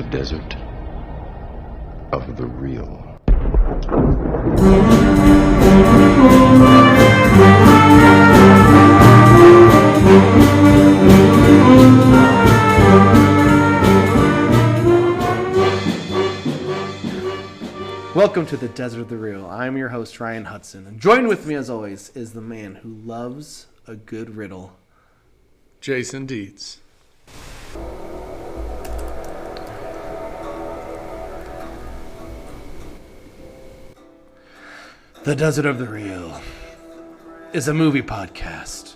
the desert of the real. Welcome to the Desert of the Real. I'm your host, Ryan Hudson. And joined with me, as always, is the man who loves a good riddle, Jason Dietz. The Desert of the Real is a movie podcast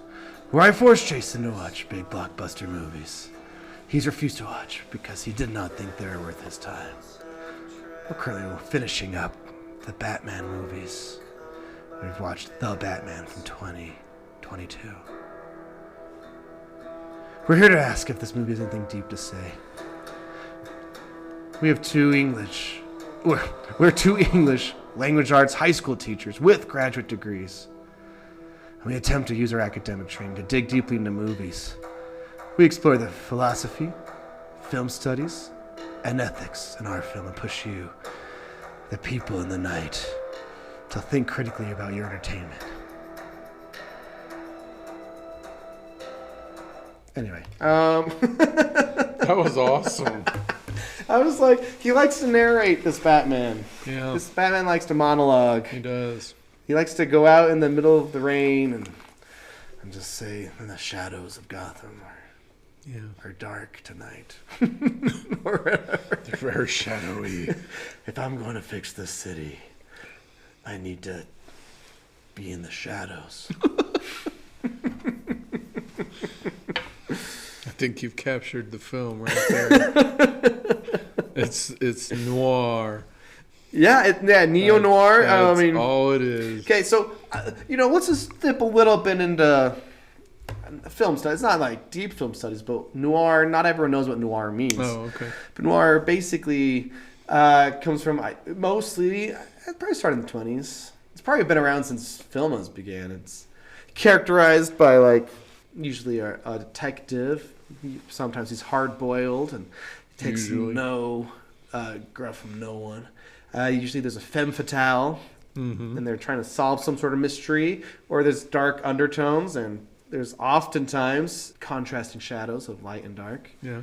where I force Jason to watch big blockbuster movies he's refused to watch because he did not think they were worth his time. We're currently finishing up the Batman movies. We've watched The Batman from 2022. We're here to ask if this movie has anything deep to say. We have we're two English language arts high school teachers with graduate degrees. And we attempt to use our academic training to dig deeply into movies. We explore the philosophy, film studies, and ethics in our film and push you, the people in the night, to think critically about your entertainment. Anyway, That was awesome. I was like, he likes to narrate, this Batman. Yeah, This Batman likes to monologue. he does. He likes to go out in the middle of the rain and just say, "In the shadows of Gotham are dark tonight." Or whatever. They're very shadowy. If I'm going to fix this city, I need to be in the shadows. I think you've captured the film right there. It's noir. Yeah, neo-noir. That's all it is. Okay, so, let's just dip a little bit into film studies. It's not like deep film studies, but noir, not everyone knows what noir means. Oh, okay. But noir basically comes from, it probably started in the 20s. It's probably been around since film has began. It's characterized by, usually a detective. Sometimes he's hard-boiled and takes no gruff from no one. Usually there's a femme fatale, and they're trying to solve some sort of mystery, or there's dark undertones, and there's oftentimes contrasting shadows of light and dark. Yeah.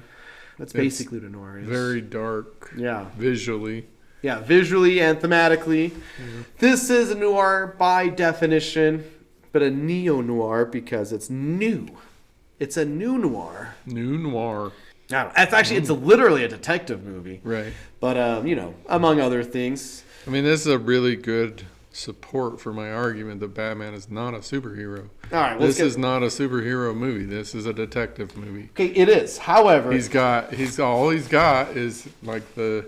That's basically what a noir is. Very dark. Yeah. Visually. Yeah, visually and thematically. Mm-hmm. This is a noir by definition, but a neo-noir because it's new. It's a new noir. New noir. It's literally a detective movie. Right. But, among other things. I mean, this is a really good support for my argument that Batman is not a superhero. All right, this is not a superhero movie. This is a detective movie. Okay, it is. However, all he's got is like the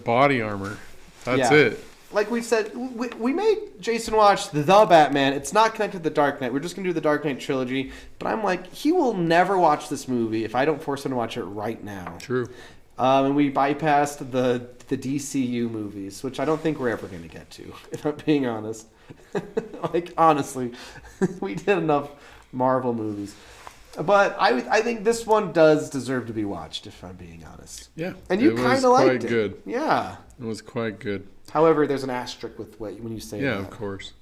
body armor. That's it. Like we said, we made Jason watch The Batman. It's not connected to The Dark Knight. We're just going to do the Dark Knight trilogy. But I'm like, he will never watch this movie if I don't force him to watch it right now. True. And we bypassed the DCU movies, which I don't think we're ever going to get to, if I'm being honest. Honestly, we did enough Marvel movies. But I think this one does deserve to be watched, if I'm being honest. Yeah. And you kind of liked it. It was quite good. Yeah. It was quite good. However, there's an asterisk with when you say that. Yeah, of course.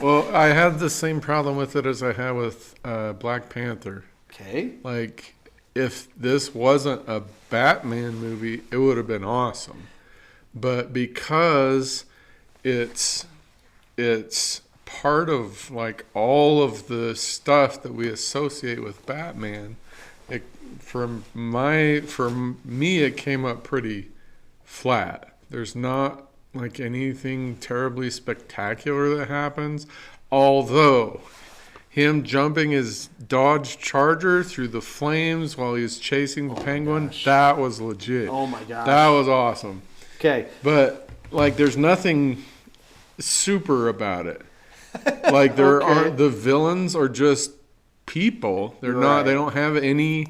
Well, I had the same problem with it as I had with Black Panther. Okay. Like, if this wasn't a Batman movie, it would have been awesome. But because it's part of like all of the stuff that we associate with Batman, for me it came up pretty flat. There's not like anything terribly spectacular that happens, although him jumping his Dodge Charger through the flames while he's chasing the penguin, that was legit. Oh my gosh. That was awesome. Okay. But like there's nothing super about it. Like the villains are just people. They're not, they don't have any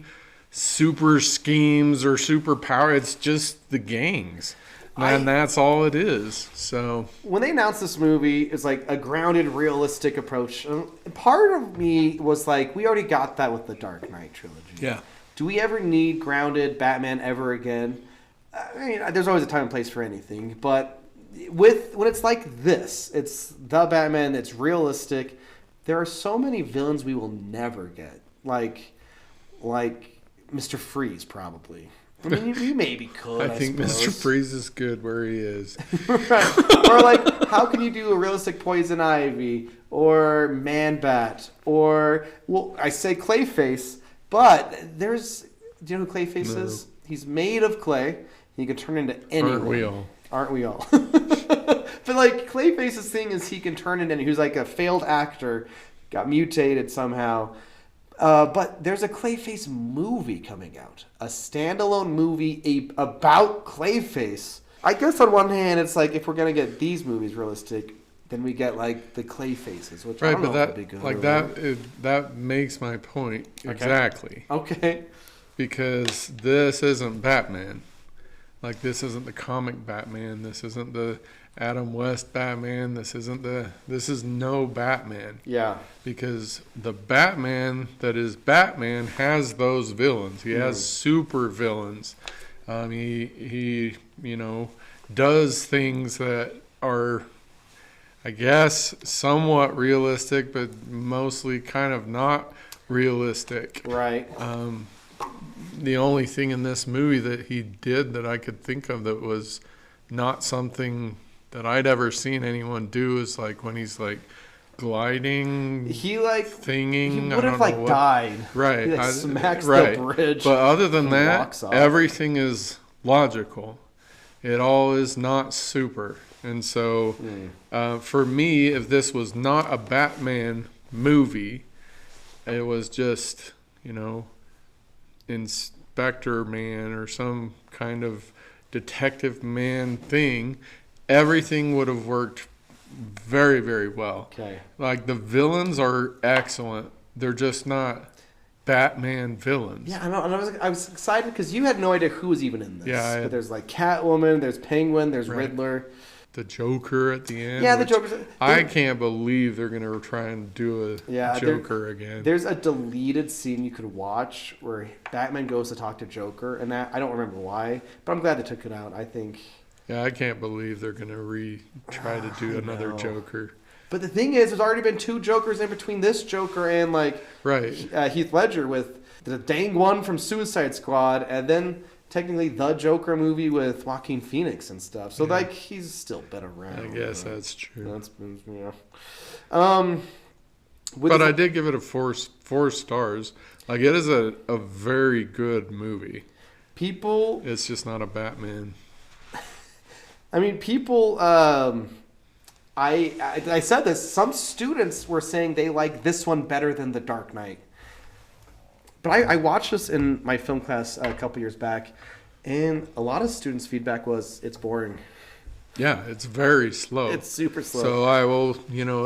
super schemes or super power. It's just the gangs. And that's all it is. So when they announced this movie, it's like a grounded, realistic approach. Part of me was like, we already got that with the Dark Knight trilogy. Yeah. Do we ever need grounded Batman ever again? I mean, there's always a time and place for anything, but when it's like this, it's the Batman, it's realistic. There are so many villains we will never get, like Mr. Freeze, probably. I mean, you maybe could. I think suppose. Mr. Freeze is good where he is. Right. Or like, how can you do a realistic Poison Ivy or Man Bat or I say Clayface, but do you know who Clayface is? He's made of clay. He can turn into anyone. Aren't we all? But like Clayface's thing is he can turn into anyone. He was like a failed actor, got mutated somehow. But there's a Clayface movie coming out. A standalone movie about Clayface. I guess on one hand, it's like if we're going to get these movies realistic, then we get like the Clayfaces, which I don't know if would be good. Like that makes my point exactly. Okay. Because this isn't Batman. Like this isn't the comic Batman. This isn't the Adam West Batman. This is no Batman. Yeah. Because the Batman that is Batman has those villains. He has super villains. He does things that are, I guess, somewhat realistic, but mostly kind of not realistic. Right. The only thing in this movie that he did that I could think of that was not something that I'd ever seen anyone do is like when he's like gliding. He like thinging. He would have like died. Right. He like smacks the bridge. But other than that, everything is logical. It all is not super. And so for me, if this was not a Batman movie, it was just, Inspector Man or some kind of detective man thing, everything would have worked very, very well. Okay. Like the villains are excellent. They're just not Batman villains. Yeah, I know. And I was excited because you had no idea who was even in this. Yeah. But there's like Catwoman, there's Penguin, there's Riddler. The Joker at the end. Yeah, the Joker. I can't believe they're going to try and do a Joker again. There's a deleted scene you could watch where Batman goes to talk to Joker, and that I don't remember why, but I'm glad they took it out. I think. Yeah, I can't believe they're going to try to do another Joker. But the thing is, there's already been 2 Jokers in between this Joker and Heath Ledger with the dang one from Suicide Squad, and then technically the Joker movie with Joaquin Phoenix and stuff. So like he's still been around. I guess that's true. But I did give it a 4 stars. Like it is a very good movie. It's just not a Batman. I mean, people. I said this. Some students were saying they like this one better than The Dark Knight. But I watched this in my film class a couple years back, and a lot of students' feedback was it's boring. Yeah, it's very slow. It's super slow. So I will,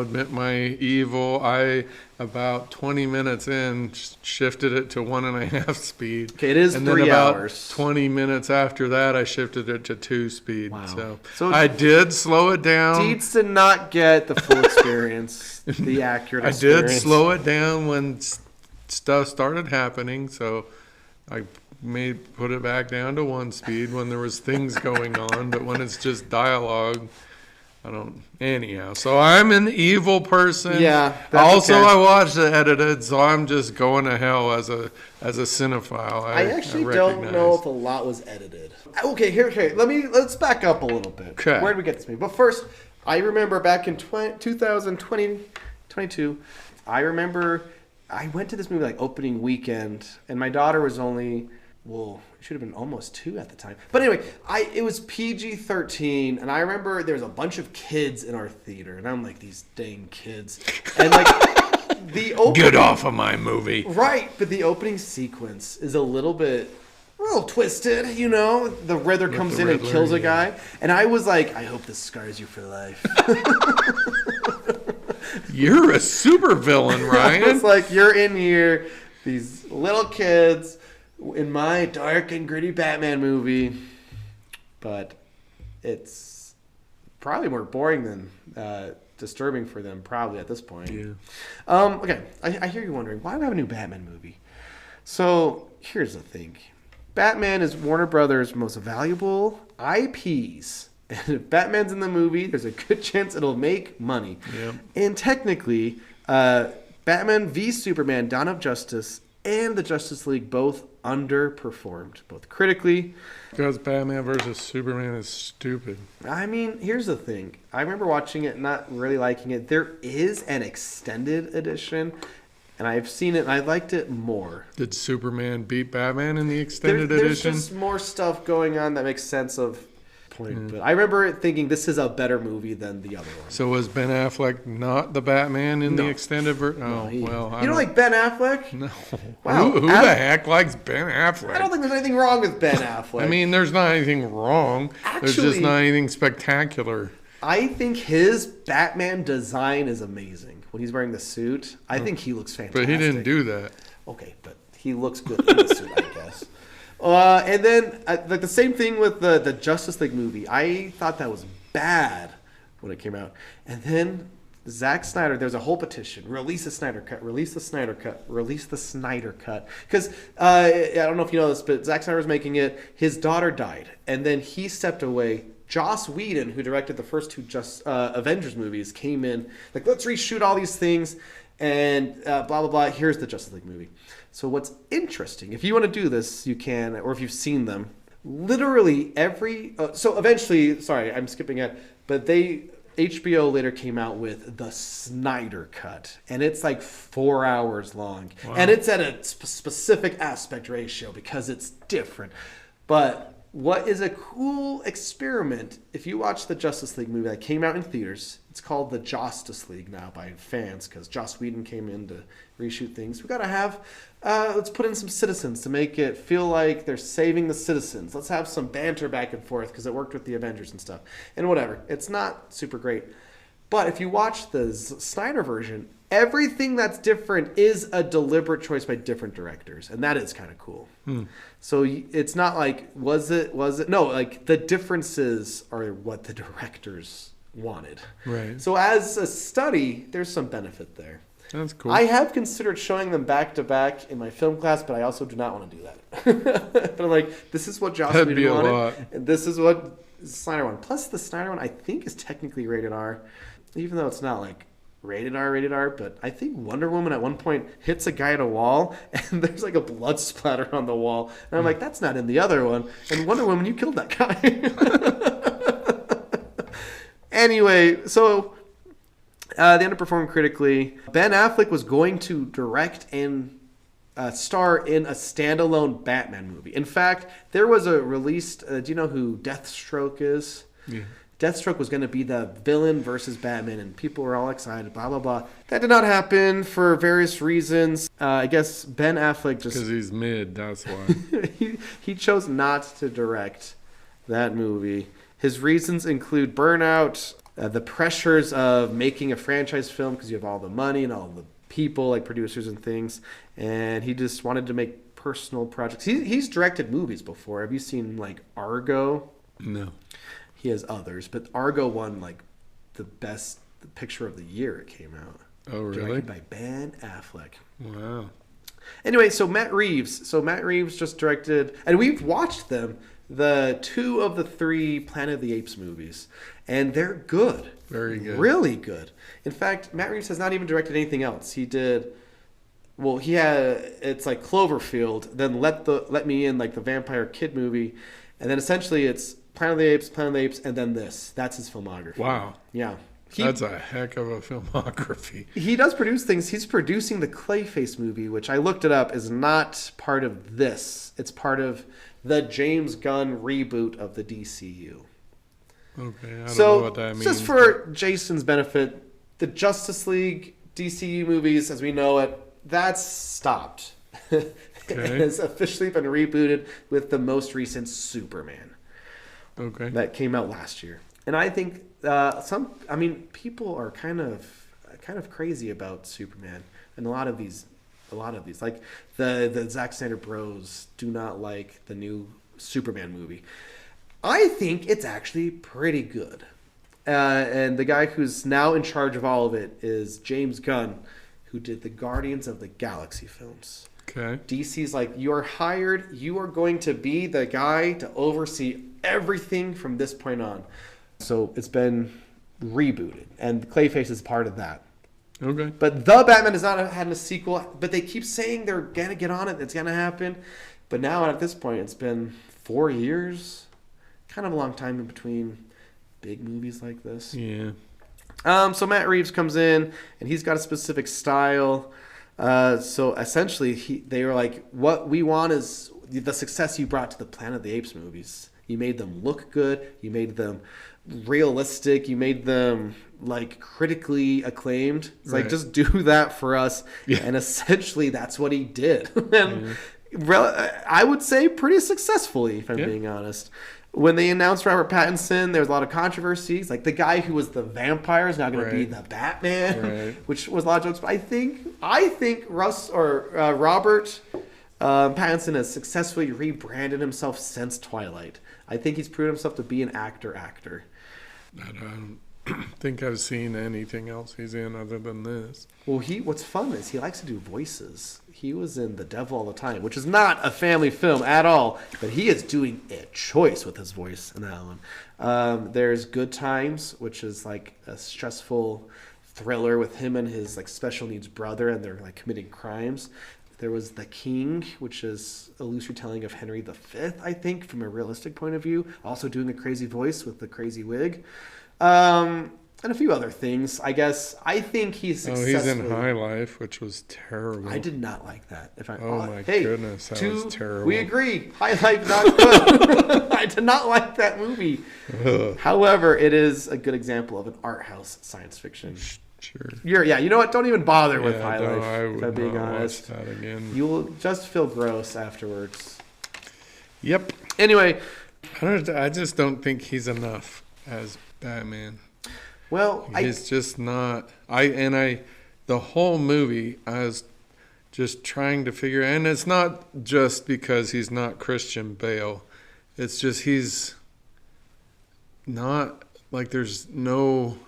admit my evil. I, about 20 minutes in, shifted it to 1.5 speed. Okay, it is 3 hours. And then about 20 minutes after that, I shifted it to 2 speed. Wow. So I did slow it down. Deeds did not get the full experience, the accurate experience. I did slow it down when stuff started happening, so I put it back down to 1 speed when there was things going on, but when it's just dialogue, I don't. Anyhow, so I'm an evil person. Yeah. I watched it edited, so I'm just going to hell as a cinephile. I actually don't know if a lot was edited. Okay, here. Let's back up a little bit. Okay. Where did we get this movie? But first, I remember back in 2022, I remember I went to this movie like opening weekend, and my daughter was only. Well, it should have been almost 2 at the time. But anyway, it was PG-13, and I remember there was a bunch of kids in our theater, and I'm like, these dang kids. And like, get off of my movie. Right, but the opening sequence is a little twisted, The Riddler comes in and kills a guy. And I was like, I hope this scars you for life. You're a super villain, Ryan. It's like, you're in here, these little kids in my dark and gritty Batman movie, but it's probably more boring than disturbing for them probably at this point. Yeah. Okay, I hear you wondering, why do we have a new Batman movie? So here's the thing. Batman is Warner Brothers' most valuable IPs. And if Batman's in the movie, there's a good chance it'll make money. Yep. And technically, Batman v Superman, Dawn of Justice, and the Justice League both underperformed, both critically. Because Batman versus Superman is stupid. I mean, here's the thing. I remember watching it, not really liking it. There is an extended edition, and I've seen it, and I liked it more. Did Superman beat Batman in the extended There's edition? just more stuff going on that makes sense of point. But I remember thinking this is a better movie than the other one. So was Ben Affleck not the Batman in the extended version? Oh, well. You don't like Ben Affleck? No. Wow. Who the heck likes Ben Affleck? I don't think there's anything wrong with Ben Affleck. I mean, there's not anything wrong. There's just not anything spectacular. I think his Batman design is amazing. When he's wearing the suit, I think he looks fantastic. But he didn't do that. Okay, but he looks good in the suit, I guess. And then, like the same thing with the Justice League movie. I thought that was bad when it came out. And then Zack Snyder, there's a whole petition. Release the Snyder Cut. Release the Snyder Cut. Release the Snyder Cut. Because, I don't know if you know this, but Zack Snyder was making it. His daughter died. And then he stepped away. Joss Whedon, who directed the first two Avengers movies, came in. Like, let's reshoot all these things. And blah, blah, blah. Here's the Justice League movie. So what's interesting, if you want to do this, you can, or if you've seen them, literally every... so eventually, sorry, I'm skipping it, but HBO later came out with the Snyder Cut, and it's like 4 hours long. Wow. And it's at a specific aspect ratio because it's different. But what is a cool experiment, if you watch the Justice League movie that came out in theaters, it's called the Justice League now by fans because Joss Whedon came in to reshoot things. We got to have, let's put in some citizens to make it feel like they're saving the citizens. Let's have some banter back and forth because it worked with the Avengers and stuff. And whatever. It's not super great. But if you watch the Snyder version, everything that's different is a deliberate choice by different directors. And that is kind of cool. So it's not like, was it? No, like the differences are what the directors wanted. Right. So as a study, there's some benefit there. That's cool. I have considered showing them back to back in my film class, but I also do not want to do that. But I'm like, this is what Joss Whedon wanted, and this is what Snyder wanted. Plus, the Snyder one I think is technically rated R, even though it's not like rated R, but I think Wonder Woman at one point hits a guy at a wall, and there's like a blood splatter on the wall, and I'm like, that's not in the other one. And Wonder Woman, you killed that guy. Anyway, so they underperformed critically. Ben Affleck was going to direct and star in a standalone Batman movie. In fact, there was a released... do you know who Deathstroke is? Yeah. Deathstroke was going to be the villain versus Batman, and people were all excited, blah, blah, blah. That did not happen for various reasons. I guess Ben Affleck just... Because he's mid, that's why. he chose not to direct that movie. His reasons include burnout, the pressures of making a franchise film because you have all the money and all the people, like producers and things, and he just wanted to make personal projects. He's directed movies before. Have you seen, like, Argo? No. He has others, but Argo won, like, the best picture of the year it came out. Oh, really? Directed by Ben Affleck. Wow. Anyway, so Matt Reeves just directed, and we've watched them, the 2 of the 3 Planet of the Apes movies, and they're good. Very good. Really good. In fact, Matt Reeves has not even directed anything else. He did, well, it's like Cloverfield, then Let Me In, like the Vampire Kid movie, and then essentially it's Planet of the Apes, and then this. That's his filmography. Wow. Yeah. That's a heck of a filmography. He does produce things. He's producing the Clayface movie, which I looked it up, is not part of this. It's part of the James Gunn reboot of the DCU. Okay, I don't know what that means. Just for Jason's benefit, the Justice League DCU movies, as we know it, that's stopped. Okay. It has officially been rebooted with the most recent Superman. Okay. That came out last year. And I think people are kind of crazy about Superman, and a lot of these, like the Zack Snyder bros do not like the new Superman movie. I think it's actually pretty good, and the guy who's now in charge of all of it is James Gunn, who did the Guardians of the Galaxy films. Okay. DC's like, you are hired. You are going to be the guy to oversee everything from this point on. So it's been rebooted, and Clayface is part of that. Okay. But The Batman has not had a sequel, but they keep saying they're going to get on it. It's going to happen. But now at this point, it's been 4 years. Kind of a long time in between big movies like this. Yeah. So Matt Reeves comes in, and he's got a specific style. So essentially, they were like, what we want is the success you brought to the Planet of the Apes movies. You made them look good. You made them realistic. You made them like critically acclaimed. It's like, just do that for us. Yeah. And essentially, that's what he did. And I would say pretty successfully, if I'm being honest. When they announced Robert Pattinson, there was a lot of controversies. Like, the guy who was the vampire is now going to be the Batman, which was a lot of jokes. But I think Robert Pattinson has successfully rebranded himself since Twilight. I think he's proven himself to be an actor. I don't think I've seen anything else he's in other than this. Well, what's fun is he likes to do voices. He was in The Devil All the Time, which is not a family film at all, but he is doing a choice with his voice in that one. There's Good Times, which is like a stressful thriller with him and his like special needs brother, and they're like committing crimes. There was The King, which is a loose retelling of Henry V, I think, from a realistic point of view. Also doing a crazy voice with the crazy wig. And a few other things, I guess. I think he's successfully... Oh, he's in High Life, which was terrible. I did not like that. Goodness, that was terrible. We agree. High Life, not good. I did not like that movie. However, it is a good example of an art house science fiction. Sure. You know what? Don't even bother with High no, Life, I would if I'm being honest. Watch that again. You'll just feel gross afterwards. Yep. Anyway. I just don't think he's enough as Batman. Well, he's just not. The whole movie, I was just trying to figure, and it's not just because he's not Christian Bale. It's just he's not, like, there's no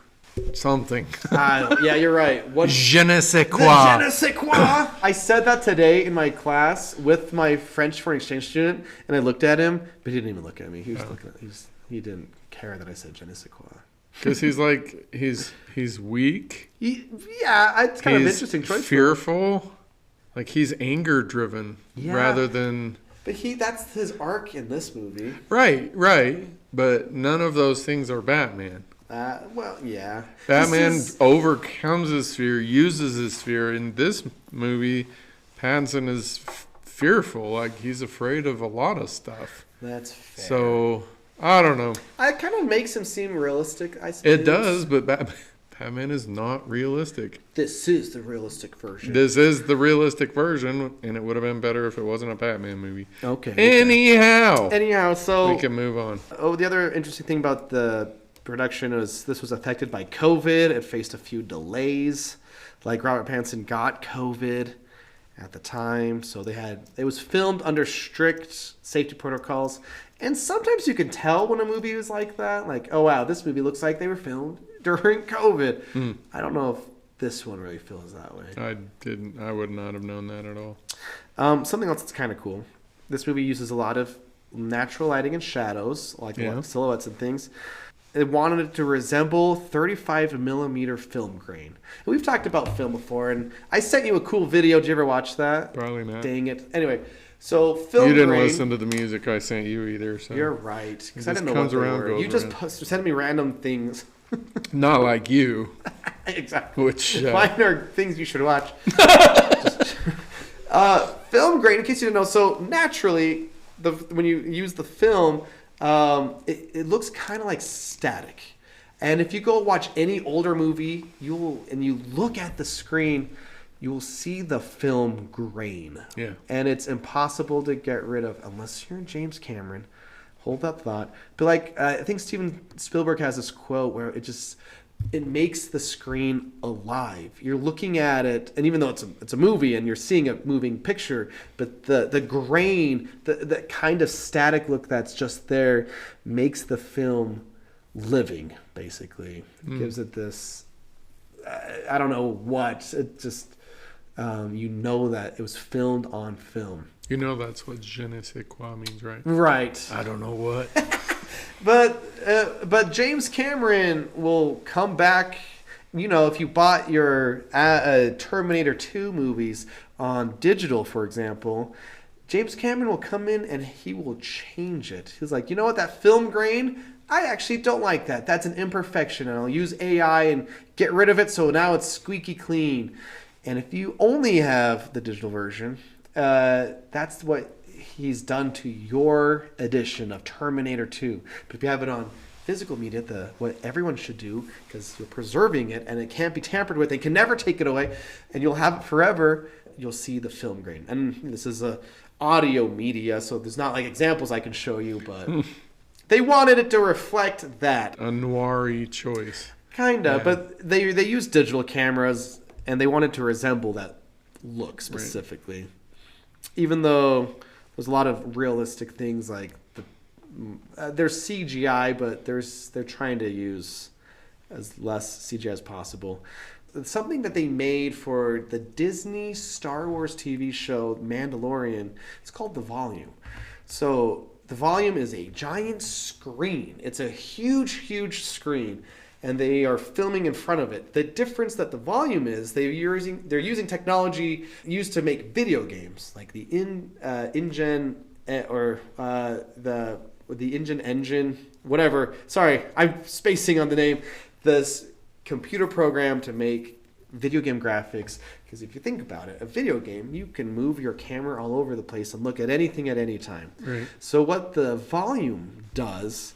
something. Yeah, you're right. Je ne sais quoi. Je ne sais quoi. I said that today in my class with my French foreign exchange student, and I looked at him, but he didn't even look at me. He was looking at he didn't care that I said je ne sais quoi. Because he's like, he's weak. It's kind of an interesting choice. Fearful. Like, he's anger driven rather than... But that's his arc in this movie. Right. But none of those things are Batman. Batman overcomes his fear, uses his fear. In this movie, Pattinson is fearful. Like, he's afraid of a lot of stuff. That's fair. So... I don't know. It kind of makes him seem realistic, I suppose. It does, but Batman is not realistic. This is the realistic version. This is the realistic version, and it would have been better if it wasn't a Batman movie. Okay. Anyhow, so... we can move on. Oh, the other interesting thing about the production is this was affected by COVID. It faced a few delays. Like, Robert Pattinson got COVID at the time, so it was filmed under strict safety protocols. And sometimes you can tell when a movie is like that. Like, oh, wow, this movie looks like they were filmed during COVID. I don't know if this one really feels that way. I would not have known that at all. Something else that's kind of cool. This movie uses a lot of natural lighting and shadows, like silhouettes and things. It wanted it to resemble 35 millimeter film grain. And we've talked about film before, and I sent you a cool video. Did you ever watch that? Probably not. Dang it. Anyway... So film you didn't grain, listen to the music I sent you either. So you're right, because I didn't know what they were. You just send me random things. Not like you. Exactly. Which mine are things you should watch. Film grain, in case you didn't know. So naturally, when you use the film, it looks kind of like static. And if you go watch any older movie, you look at the screen, you will see the film grain. Yeah. And it's impossible to get rid of unless you're James Cameron. Hold that thought. But like, I think Steven Spielberg has this quote where it makes the screen alive. You're looking at it, and even though it's a movie and you're seeing a moving picture, but the grain, the kind of static look that's just there makes the film living, basically. It gives it this, I don't know what, it just... you know that it was filmed on film. You know that's what je ne sais quoi means, right? Right. I don't know what. But James Cameron will come back. You know, if you bought your Terminator 2 movies on digital, for example, James Cameron will come in and he will change it. He's like, you know what, that film grain, I actually don't like that. That's an imperfection, and I'll use AI and get rid of it so now it's squeaky clean. And if you only have the digital version, that's what he's done to your edition of Terminator 2. But if you have it on physical media, what everyone should do, because you're preserving it and it can't be tampered with, they can never take it away, and you'll have it forever, you'll see the film grain. And this is a audio media, so there's not like examples I can show you, but they wanted it to reflect that. A noir-y choice. Kinda, Yeah. but they use digital cameras, and they wanted to resemble that look specifically. Right. Even though there's a lot of realistic things, like there's CGI, but they're trying to use as less CGI as possible. Something that they made for the Disney Star Wars TV show Mandalorian, it's called The Volume. So The Volume is a giant screen. It's a huge screen, and they are filming in front of it. The difference that The Volume is, they're using technology used to make video games, like the InGen or the InGen engine, whatever. Sorry, I'm spacing on the name. This computer program to make video game graphics, because if you think about it, a video game, you can move your camera all over the place and look at anything at any time. Right. So what the Volume does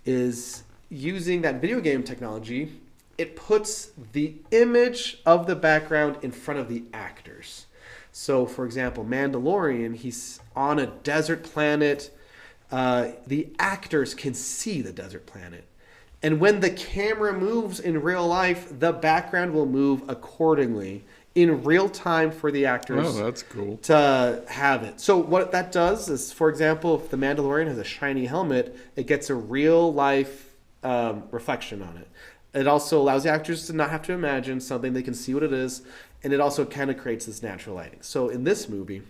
is, using that video game technology, it puts the image of the background in front of the actors. So for example, Mandalorian, he's on a desert planet. The actors can see the desert planet. And when the camera moves in real life, the background will move accordingly in real time for the actors. Oh, that's cool. To have it. So what that does is, for example, if the Mandalorian has a shiny helmet, it gets a real life reflection on it. It also allows the actors to not have to imagine something. They can see what it is. And it also kind of creates this natural lighting. So in this movie,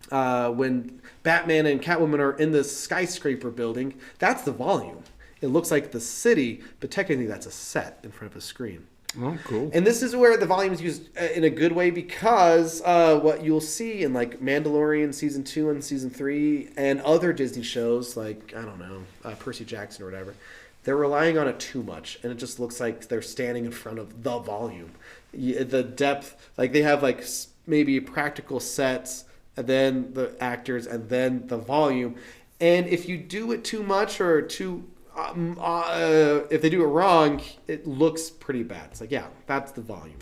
when Batman and Catwoman are in this skyscraper building, that's the Volume. It looks like the city, but technically that's a set in front of a screen. Oh, cool. And this is where the Volume is used in a good way, because what you'll see in like Mandalorian Season 2 and Season 3 and other Disney shows like, I don't know, Percy Jackson or whatever, they're relying on it too much. And it just looks like they're standing in front of the Volume. The depth, like they have like maybe practical sets, and then the actors, and then the Volume. And if you do it too much or too... if they do it wrong, it looks pretty bad. It's like, yeah, that's the Volume.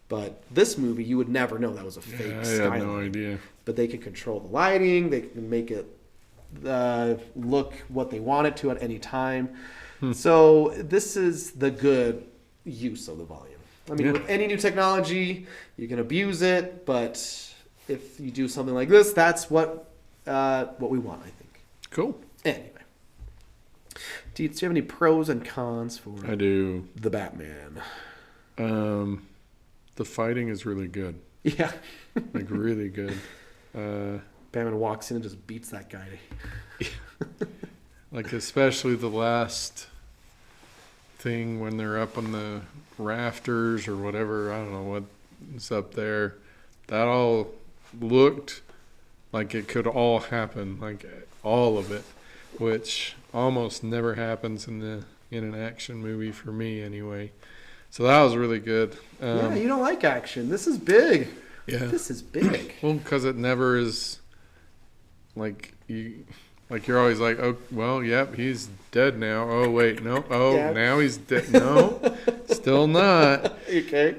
But this movie, you would never know that was a fake skyline. I had no idea. But they can control the lighting. They can make it look what they want it to at any time. So this is the good use of the Volume. I mean, with any new technology, you can abuse it. But if you do something like this, that's what we want, I think. Cool. Anyway. Do you have any pros and cons for I do. the Batman? The fighting is really good. Yeah. Like, really good. Batman walks in and just beats that guy. Like, especially the last thing when they're up on the rafters or whatever. I don't know what's up there. That all looked like it could all happen. Like, all of it. Which almost never happens in an action movie for me anyway. So that was really good. Yeah, you don't like action. This is big. Yeah. This is big. Well, because it never is like you're always like, oh, well, yep, he's dead now. Oh, wait, no. Oh, Yeah. now he's dead. No, still not. Okay.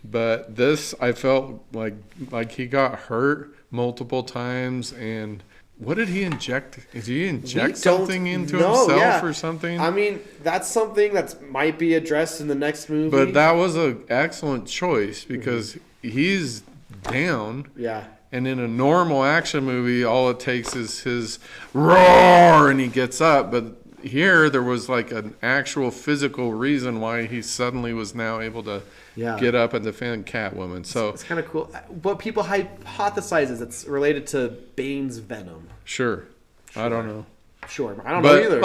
But this, I felt like he got hurt multiple times. And what did he inject? Did he inject something into himself or something? I mean, that's something that might be addressed in the next movie. But that was an excellent choice because he's down. Yeah. And in a normal action movie, all it takes is his roar and he gets up. But here there was like an actual physical reason why he suddenly was now able to get up and defend Catwoman. So it's kind of cool. What people hypothesize is it's related to Bane's venom. Sure. I don't know. Sure, I don't know either.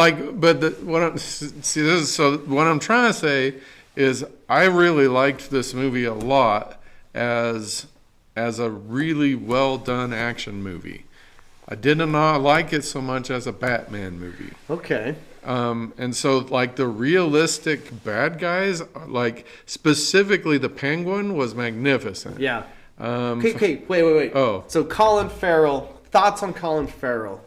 What I'm trying to say is I really liked this movie a lot as a really well done action movie. I did not like it so much as a Batman movie. Okay. And so like the realistic bad guys, like specifically the Penguin, was magnificent. Yeah. Okay, wait. Oh. So Colin Farrell, thoughts on Colin Farrell?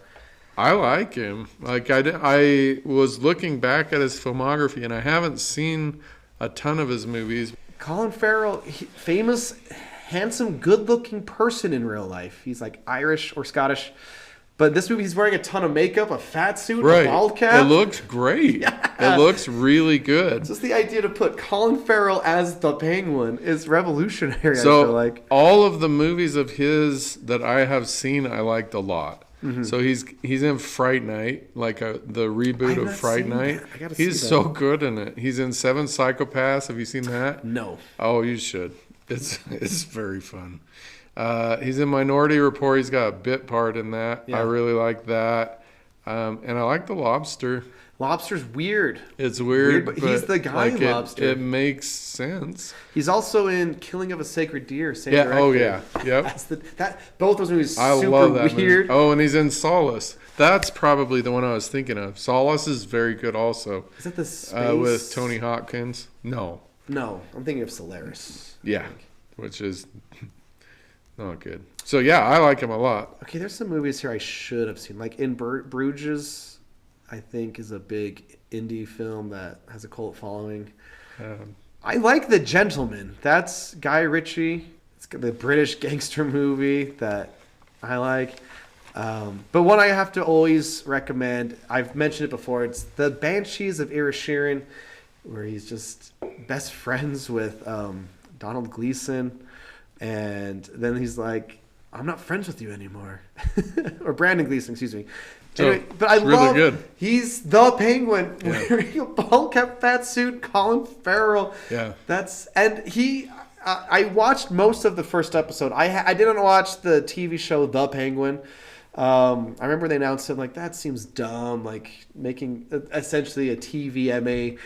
I like him. Like I was looking back at his filmography, and I haven't seen a ton of his movies. Colin Farrell, famous, handsome, good-looking person in real life. He's like Irish or Scottish. But this movie, he's wearing a ton of makeup, a fat suit, a bald cap. It looks great. Yeah. It looks really good. Just the idea to put Colin Farrell as the Penguin is revolutionary, So I feel like. all of the movies of his that I have seen, I liked a lot. Mm-hmm. So he's in Fright Night, like the reboot of Fright Night. He's so good in it. He's in Seven Psychopaths. Have you seen that? No. Oh, you should. It's very fun. He's in Minority Report. He's got a bit part in that. Yeah. I really like that. And I like The Lobster. Lobster's weird. It's weird, but he's the guy in Lobster. It makes sense. He's also in Killing of a Sacred Deer. Same yeah. director. Oh yeah. Yep. Both those movies. I super love that weird. movie. Oh, and he's in Solace. That's probably the one I was thinking of. Solace is very good also. Is that the space? With Tony Hopkins? No, I'm thinking of Solaris. Yeah, which is not good. So yeah, I like him a lot. Okay, there's some movies here I should have seen. Like In Bruges, I think is a big indie film that has a cult following. I like The Gentleman. That's Guy Ritchie. It's the British gangster movie that I like. But one I have to always recommend, I've mentioned it before, it's The Banshees of Inisherin, where he's just best friends with Donald Gleason. And then he's like, I'm not friends with you anymore. Or Brandon Gleason, excuse me. Anyway, but I love good. He's the Penguin wearing a bald cap fat suit, Colin Farrell. Yeah. I watched most of the first episode. I didn't watch the TV show The Penguin. I remember they announced it, like, that seems dumb, like making essentially a TVMA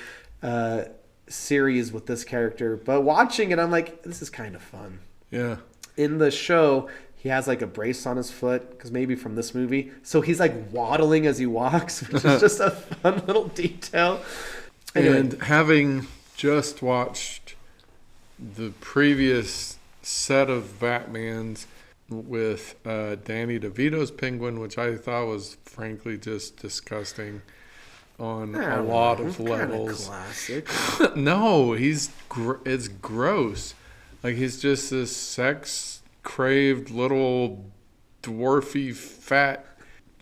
series with this character. But watching it, I'm like, this is kind of fun. Yeah. In the show, he has like a brace on his foot, because maybe from this movie. So he's like waddling as he walks, which is just a fun little detail. Anyway. And having just watched the previous set of Batmans with Danny DeVito's Penguin, which I thought was frankly just disgusting on a lot of levels. Classic. No, it's gross. Like, he's just this sex-craved little dwarfy fat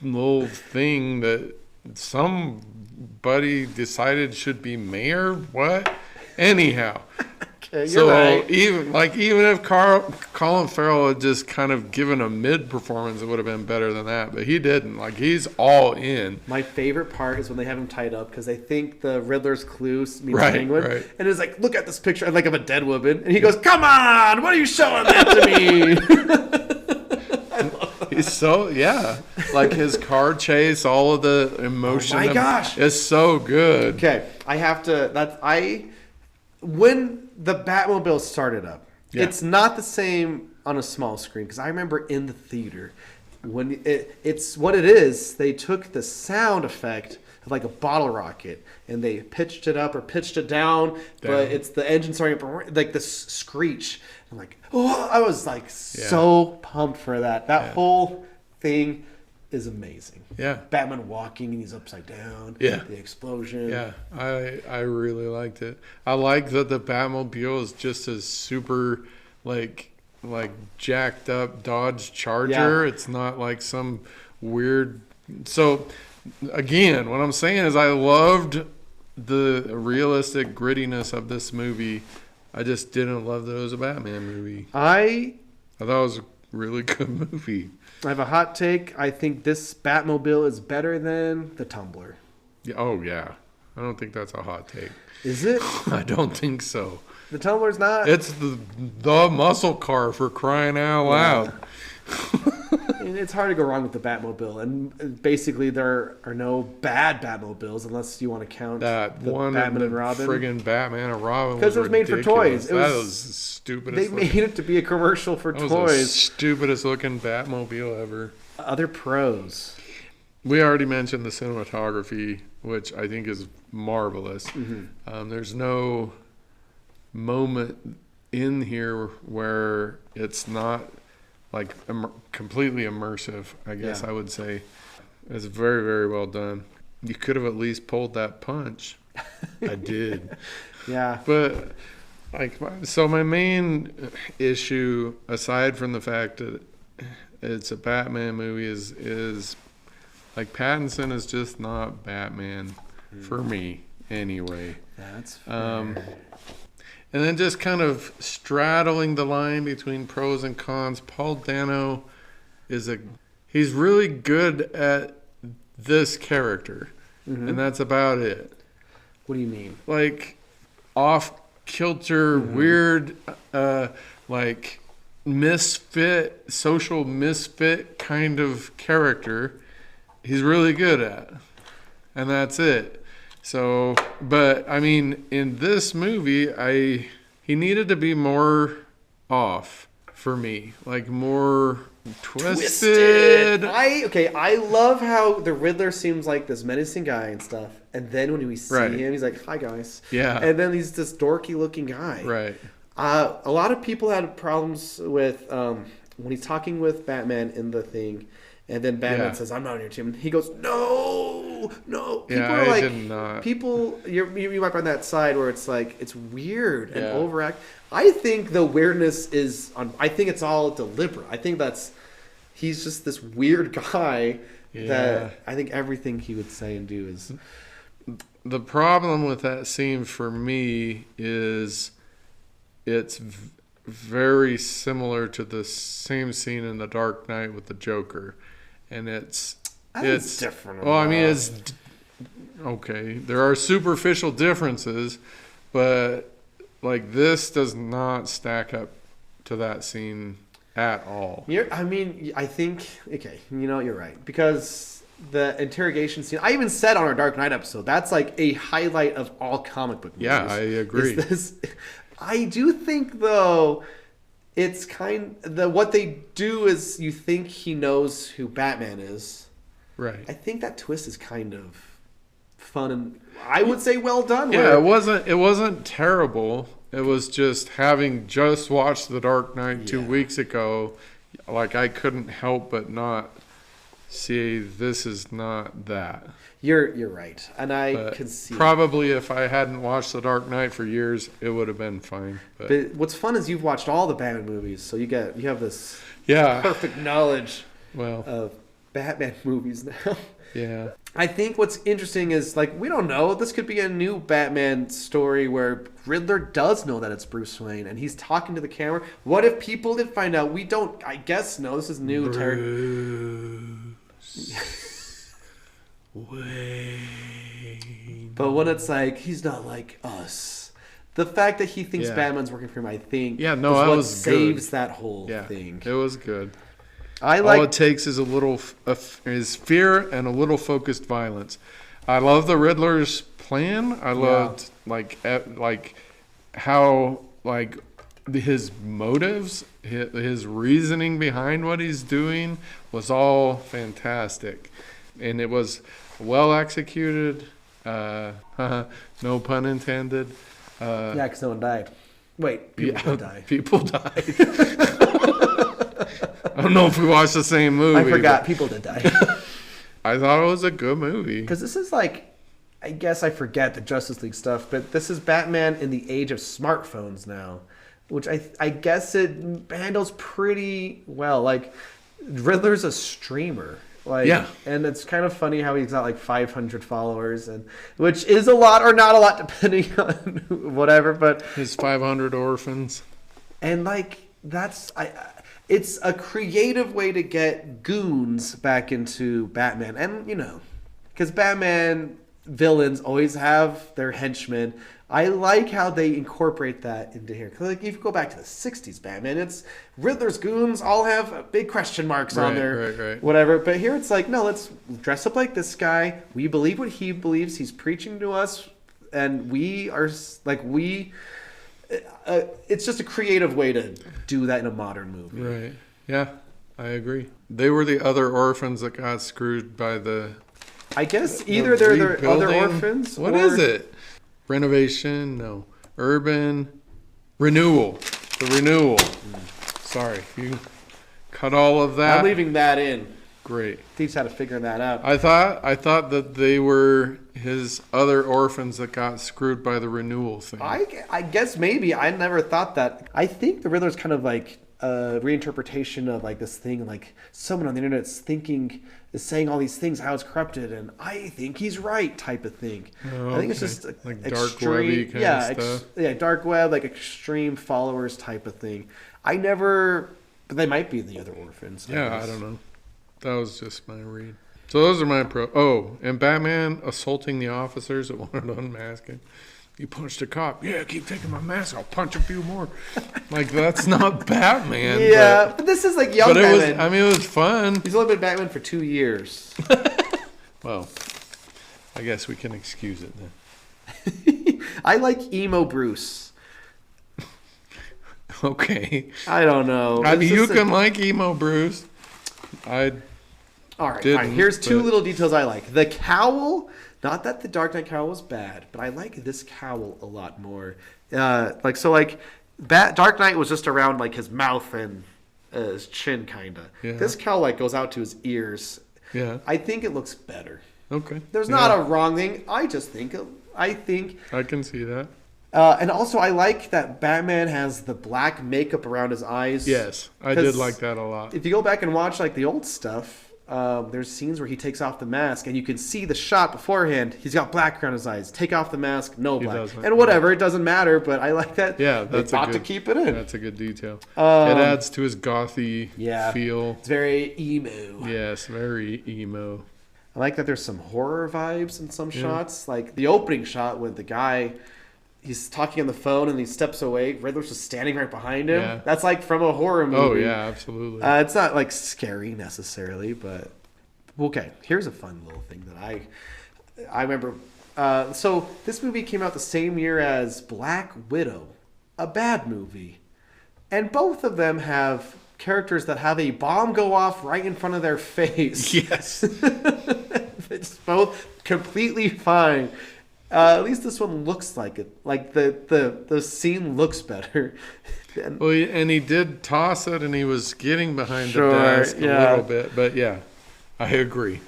little thing that somebody decided should be mayor. What? Anyhow. Okay, so right. even if Colin Farrell had just kind of given a mid performance, it would have been better than that. But he didn't. Like, he's all in. My favorite part is when they have him tied up, because they think the Riddler's clue means Penguin, and it's like, look at this picture, like, of a dead woman, and he goes, "Come on, what are you showing that to me?" He's so like his car chase, all of the emotion. Oh my gosh, it's so good. Okay, I have to. When the Batmobile started up, it's not the same on a small screen, because I remember in the theater when it's what it is. They took the sound effect of like a bottle rocket and they pitched it up or pitched it down. But it's the engine starting like this screech. I'm like, oh, I was like so pumped for that. That whole thing is amazing. Yeah. Batman walking and he's upside down. Yeah. The explosion. Yeah. I really liked it. I like that the Batmobile is just a super like jacked up Dodge Charger. Yeah. It's not like some weird. So again, what I'm saying is I loved the realistic grittiness of this movie. I just didn't love that it was a Batman movie. I thought it was a really good movie. I have a hot take. I think this Batmobile is better than the Tumbler. Yeah, oh, yeah. I don't think that's a hot take. Is it? I don't think so. The Tumbler's not? It's the muscle car, for crying out loud. I mean, it's hard to go wrong with the Batmobile. And basically, there are no bad Batmobiles unless you want to count That the one Batman and and Robin. friggin' Batman and Robin Because it was made for toys. That was the stupidest. They made it to be a commercial for that was the toys. stupidest looking Batmobile ever. Other pros. We already mentioned the cinematography, which I think is marvelous. There's no moment in here where it's not like completely immersive, I guess Yeah. I would say. It's very, very well done. You could have at least pulled that punch. I did. Yeah. But my main issue, aside from the fact that it's a Batman movie, is like Pattinson is just not Batman for me anyway. That's fair. And then just kind of straddling the line between pros and cons. Paul Dano he's really good at this character, and that's about it. What do you mean? Like off kilter, weird, like misfit, social misfit kind of character. He's really good at, and that's it. So, but I mean, in this movie, he needed to be more off for me, like more twisted. I love how the Riddler seems like this menacing guy and stuff, and then when we see Right. him, he's like, "Hi guys," Yeah. and then he's this dorky looking guy. Right. A lot of people had problems with when he's talking with Batman in the thing, and then Batman says, "I'm not on your team." He goes, "No, no." People Yeah, are I like, did not. people, you might be on that side where it's like it's weird and Yeah. overact. I think the weirdness is on. I think it's all deliberate. I think he's just this weird guy that I think everything he would say and do is. The problem with that scene for me is it's very similar to the same scene in The Dark Knight with the Joker, and it's different. Well, I mean, it's okay. There are superficial differences, but like this does not stack up to that scene at all. I think you're right, because the interrogation scene. I even said on our Dark Knight episode that's like a highlight of all comic book movies. Yeah, I agree. I do think though, it's what they do is you think he knows who Batman is. Right. I think that twist is kind of fun and I would say well done. Yeah, it wasn't terrible. It was just having just watched The Dark Knight 2 weeks ago, like I couldn't help but not see this is not that. You're right, and I But can see. probably if I hadn't watched The Dark Knight for years, it would have been fine. But what's fun is you've watched all the Batman movies, so you have this yeah, perfect knowledge well, of Batman movies now. yeah, I think what's interesting is, like, we don't know. This could be a new Batman story where Riddler does know that it's Bruce Wayne and he's talking to the camera. What if people did find out? We don't, I guess, no, this is new territory. Wayne. But when it's like, he's not like us. The fact that he thinks Yeah. Batman's working for him, I think, Yeah, no, is that what was saves good. that whole Yeah, thing. it was good. I All like. it takes is a little is fear and a little focused violence. I love the Riddler's plan. I loved like how like his motives, his reasoning behind what he's doing was all fantastic, and it was well executed. No pun intended. Yeah, because no one died. Wait, people did die. People died. I don't know if we watched the same movie. I forgot. People did die. I thought it was a good movie. Because this is like, I guess I forget the Justice League stuff, but this is Batman in the age of smartphones now, which I guess it handles pretty well. Like, Riddler's a streamer. Like, Yeah. And it's kind of funny how he's got like 500 followers, and which is a lot or not a lot depending on whatever. But His 500 orphans. and like it's a creative way to get goons back into Batman, and because Batman villains always have their henchmen. I like how they incorporate that into here. 'Cause, like, if you go back to the 60s Batman, it's Riddler's goons all have big question marks on their whatever. But here it's like, no, let's dress up like this guy. We believe what he believes. He's preaching to us. And we are like, it's just a creative way to do that in a modern movie. Right. Yeah, I agree. They were the other orphans that got screwed by I guess either they're the other orphans. What is it? Renovation? No. Urban renewal. The renewal. Sorry, you cut all of that. I'm leaving that in. Great. Teach how to figure that out. I thought that they were his other orphans that got screwed by the renewal thing. I guess maybe. I never thought that. I think the Riddler's kind of like a reinterpretation of like this thing, like someone on the internet is saying all these things, how it's corrupted, and I think he's right type of thing. Oh, I think it's just like dark webby kind of stuff. Dark web, like extreme followers type of thing. But they might be the other orphans. I don't know. That was just my read. So those are my and Batman assaulting the officers that wanted to unmask him. You punched a cop. Yeah, keep taking my mask. I'll punch a few more. Like, that's not Batman. Yeah, but this is like young Batman. It was fun. He's only been Batman for 2 years. Well, I guess we can excuse it then. I like emo Bruce. Okay. I don't know. I mean, you can like emo Bruce. All right. Here's two little details I like. The cowl. Not that the Dark Knight cowl was bad, but I like this cowl a lot more. Dark Knight was just around like his mouth and his chin, kind of. Yeah. This cowl like goes out to his ears. Yeah. I think it looks better. Okay. There's not a wrong thing. I can see that. And also, I like that Batman has the black makeup around his eyes. Yes, I did like that a lot. If you go back and watch like the old stuff, there's scenes where he takes off the mask, and you can see the shot beforehand. He's got black around his eyes. Take off the mask, no black. And whatever, it doesn't matter. But I like that. Yeah, that's to keep it in. That's a good detail. It adds to his gothy feel. It's very emo. Yes, very emo. I like that there's some horror vibes in some shots, like the opening shot with the guy. He's talking on the phone and he steps away. Riddler's just standing right behind him. Yeah. That's like from a horror movie. Oh, yeah, absolutely. It's not like scary necessarily, but okay. Here's a fun little thing that I remember. So this movie came out the same year as Black Widow, a bad movie. And both of them have characters that have a bomb go off right in front of their face. Yes. It's both completely fine. At least this one looks like it. Like the scene looks better. And he did toss it, and he was getting behind the desk a little bit. But yeah, I agree.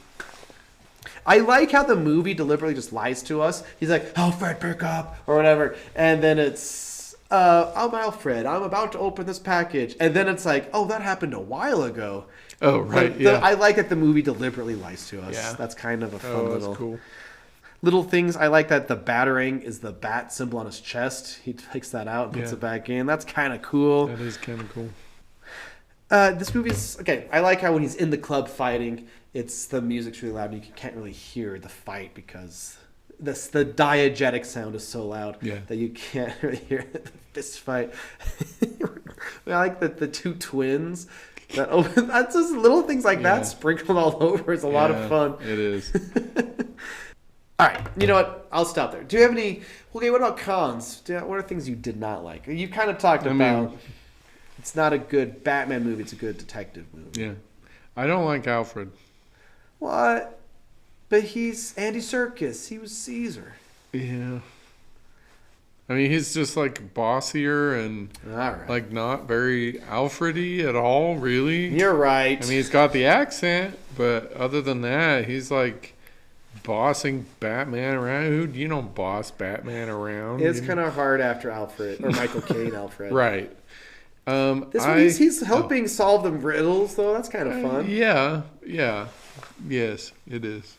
I like how the movie deliberately just lies to us. He's like, Alfred, pick up, or whatever. And then it's, I'm Alfred. I'm about to open this package. And then it's like, oh, that happened a while ago. Oh, right, I like that the movie deliberately lies to us. Yeah. That's kind of a fun that's cool. Little things. I like that the batarang is the bat symbol on his chest. He takes that out and puts it back in. That's kind of cool. That is kind of cool. This movie's okay. I like how when he's in the club fighting, the music's really loud and you can't really hear the fight because the diegetic sound is so loud that you can't really hear the fist fight. I like that the two twins that open. That's just little things like that sprinkled all over. It's a lot of fun. It is. All right, you know what? I'll stop there. Do you have any? Okay, what about cons? What are things you did not like? You kind of talked about. It's not a good Batman movie. It's a good detective movie. Yeah, I don't like Alfred. What? But he's Andy Serkis. He was Caesar. Yeah. I mean, he's just like bossier and like not very Alfred-y at all, really. You're right. I mean, he's got the accent, but other than that, he's like bossing Batman around. You don't boss Batman around. It's kind of hard after Alfred or Michael Caine Alfred. Right. He's helping solve the riddles, though. That's kind of fun. Yeah. Yes, it is.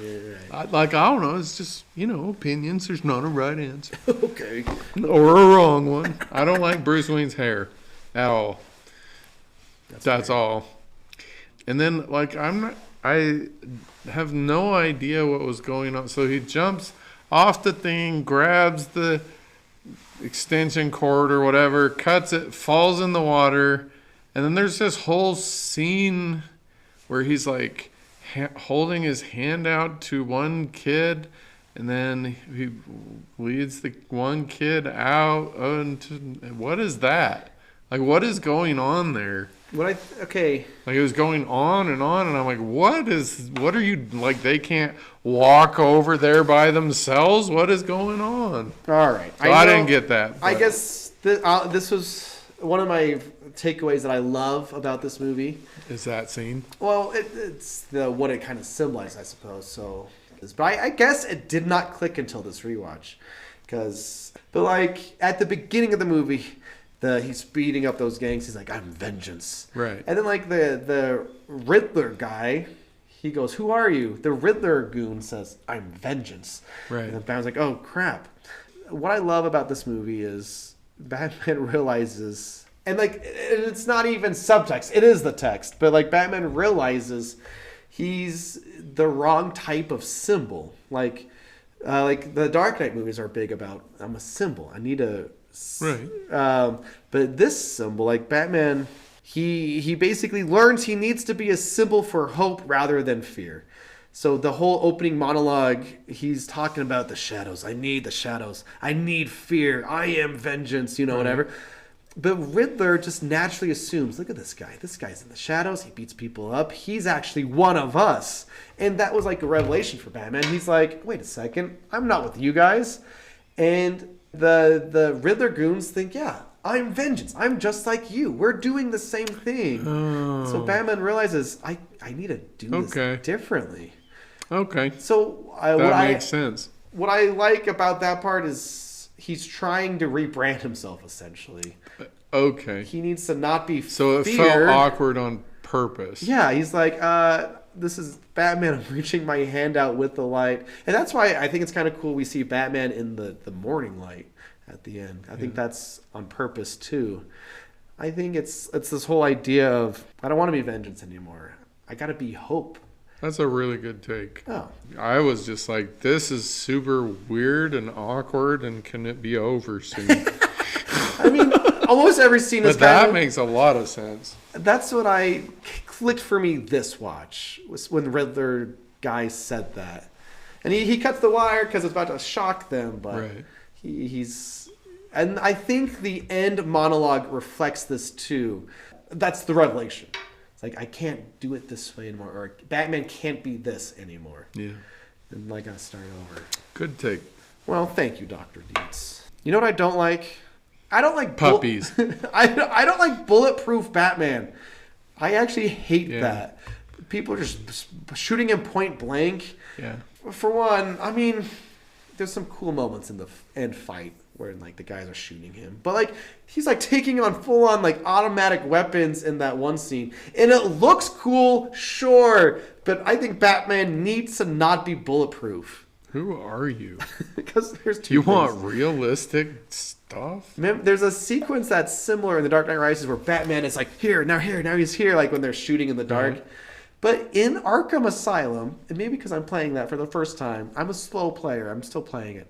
Yeah, right. I don't know. It's just, opinions. There's not a right answer. Okay. Or a wrong one. I don't like Bruce Wayne's hair at all. That's all. And then, I have no idea what was going on. So he jumps off the thing, grabs the extension cord or whatever, cuts it, falls in the water, and then there's this whole scene where he's like holding his hand out to one kid, and then he leads the one kid out. What is that? Like, what is going on there? Okay. Like, it was going on, and I'm like, what are you, like, they can't walk over there by themselves? What is going on? All right. So I didn't get that. I guess this was one of my takeaways that I love about this movie. Is that scene? Well, it's what it kind of symbolized, I suppose. So, but I guess it did not click until this rewatch. But like, at the beginning of the movie, he's beating up those gangs. He's like, I'm vengeance. Right. And then like the Riddler guy, he goes, who are you? The Riddler goon says, I'm vengeance. Right. And then Batman's like, oh crap. What I love about this movie is Batman realizes, and like, it's not even subtext, it is the text, but like Batman realizes he's the wrong type of symbol. Like the Dark Knight movies are big about, I'm a symbol. I need a... Right. But this symbol, like Batman, he basically learns he needs to be a symbol for hope rather than fear. So the whole opening monologue, he's talking about the shadows. I need the shadows. I need fear. I am vengeance, whatever. But Riddler just naturally assumes, look at this guy. This guy's in the shadows. He beats people up. He's actually one of us. And that was like a revelation for Batman. He's like, wait a second. I'm not with you guys. And the Riddler goons think, yeah, I'm vengeance. I'm just like you. We're doing the same thing. Oh. So Batman realizes, I need to do this differently. Okay. So that makes sense. What I like about that part is he's trying to rebrand himself, essentially. Okay. He needs to not be So it feared. felt awkward on purpose. Yeah, he's like, this is Batman. I'm reaching my hand out with the light. And that's why I think it's kind of cool we see Batman in the morning light at the end. I think that's on purpose, too. I think it's this whole idea of, I don't want to be vengeance anymore. I got to be hope. That's a really good take. Oh. I was just like, this is super weird and awkward, and can it be over soon? I mean, almost every scene is But that makes a lot of sense. That's what I clicked for me this watch, was when the Riddler guy said that. And he cuts the wire because it's about to shock them, but he's... And I think the end monologue reflects this too. That's the revelation. It's like, I can't do it this way anymore, or Batman can't be this anymore. Yeah. And I gotta start over. Good take. Well, thank you, Dr. Dietz. You know what I don't like? I don't like puppies. I don't like bulletproof Batman. I actually hate that. People are just shooting him point blank. Yeah. For one, I mean, there's some cool moments in the end fight where like the guys are shooting him, but like he's like taking on full on like automatic weapons in that one scene, and it looks cool, sure, but I think Batman needs to not be bulletproof. Who are you? Because there's two. You things. Want realistic stuff? There's a sequence that's similar in The Dark Knight Rises where Batman is like here, now he's here, like when they're shooting in the dark. Mm-hmm. But in Arkham Asylum, and maybe because I'm playing that for the first time, I'm a slow player. I'm still playing it.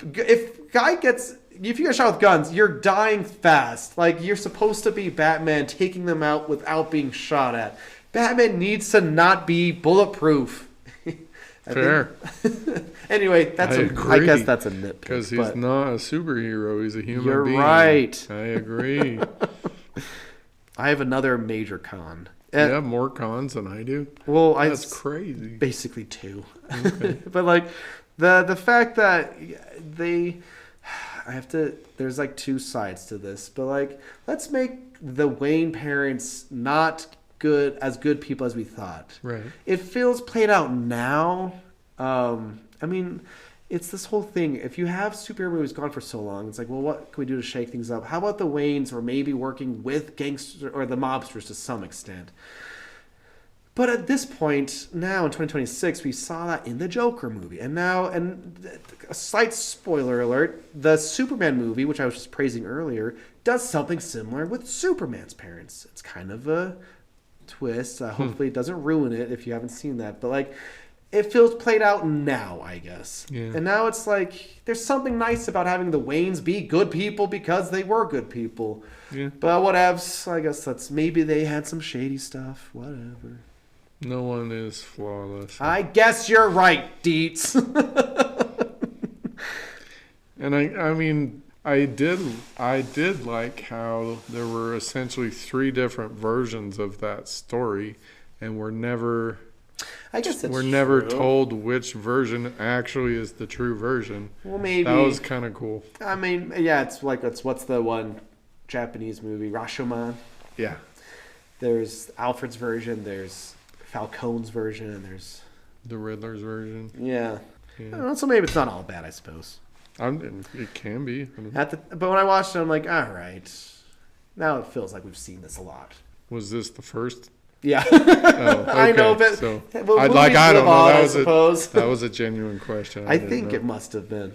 If you get shot with guns, you're dying fast. Like, you're supposed to be Batman taking them out without being shot at. Batman needs to not be bulletproof. Fair. Anyway, I guess that's a nitpick. Because he's not a superhero. He's a human being. You're right. I agree. I have another major con. You have more cons than I do? Well, that's crazy. Basically two. Okay. But like the fact that there's like two sides to this, but like let's make the Wayne parents not as good people as we thought. Right. It feels played out now. I mean, it's this whole thing. If you have superhero movies gone for so long, it's like, well, what can we do to shake things up? How about the Waynes were maybe working with gangsters or the mobsters to some extent? But at this point, now in 2026, we saw that in the Joker movie. And a slight spoiler alert, the Superman movie, which I was just praising earlier, does something similar with Superman's parents. It's kind of a twist. Hopefully it doesn't ruin it if you haven't seen that. But like, it feels played out now, I guess. Yeah. And now it's like, there's something nice about having the Waynes be good people because they were good people. Yeah. But whatevs. I guess that's, maybe they had some shady stuff. Whatever. No one is flawless. I guess you're right, Dietz. And I mean, I did like how there were essentially 3 different versions of that story, and we're never told which version actually is the true version. Well, maybe that was kind of cool. I mean, yeah, it's like what's the one Japanese movie, Rashomon? Yeah. There's Alfred's version, there's Falcone's version, and there's The Riddler's version. Yeah. I don't know, so maybe it's not all bad, I suppose. It can be. But when I watched it, I'm like, all right. Now it feels like we've seen this a lot. Was this the first? Yeah. Oh, okay. I know, but so, I don't know. That That was a genuine question. I think it must have been.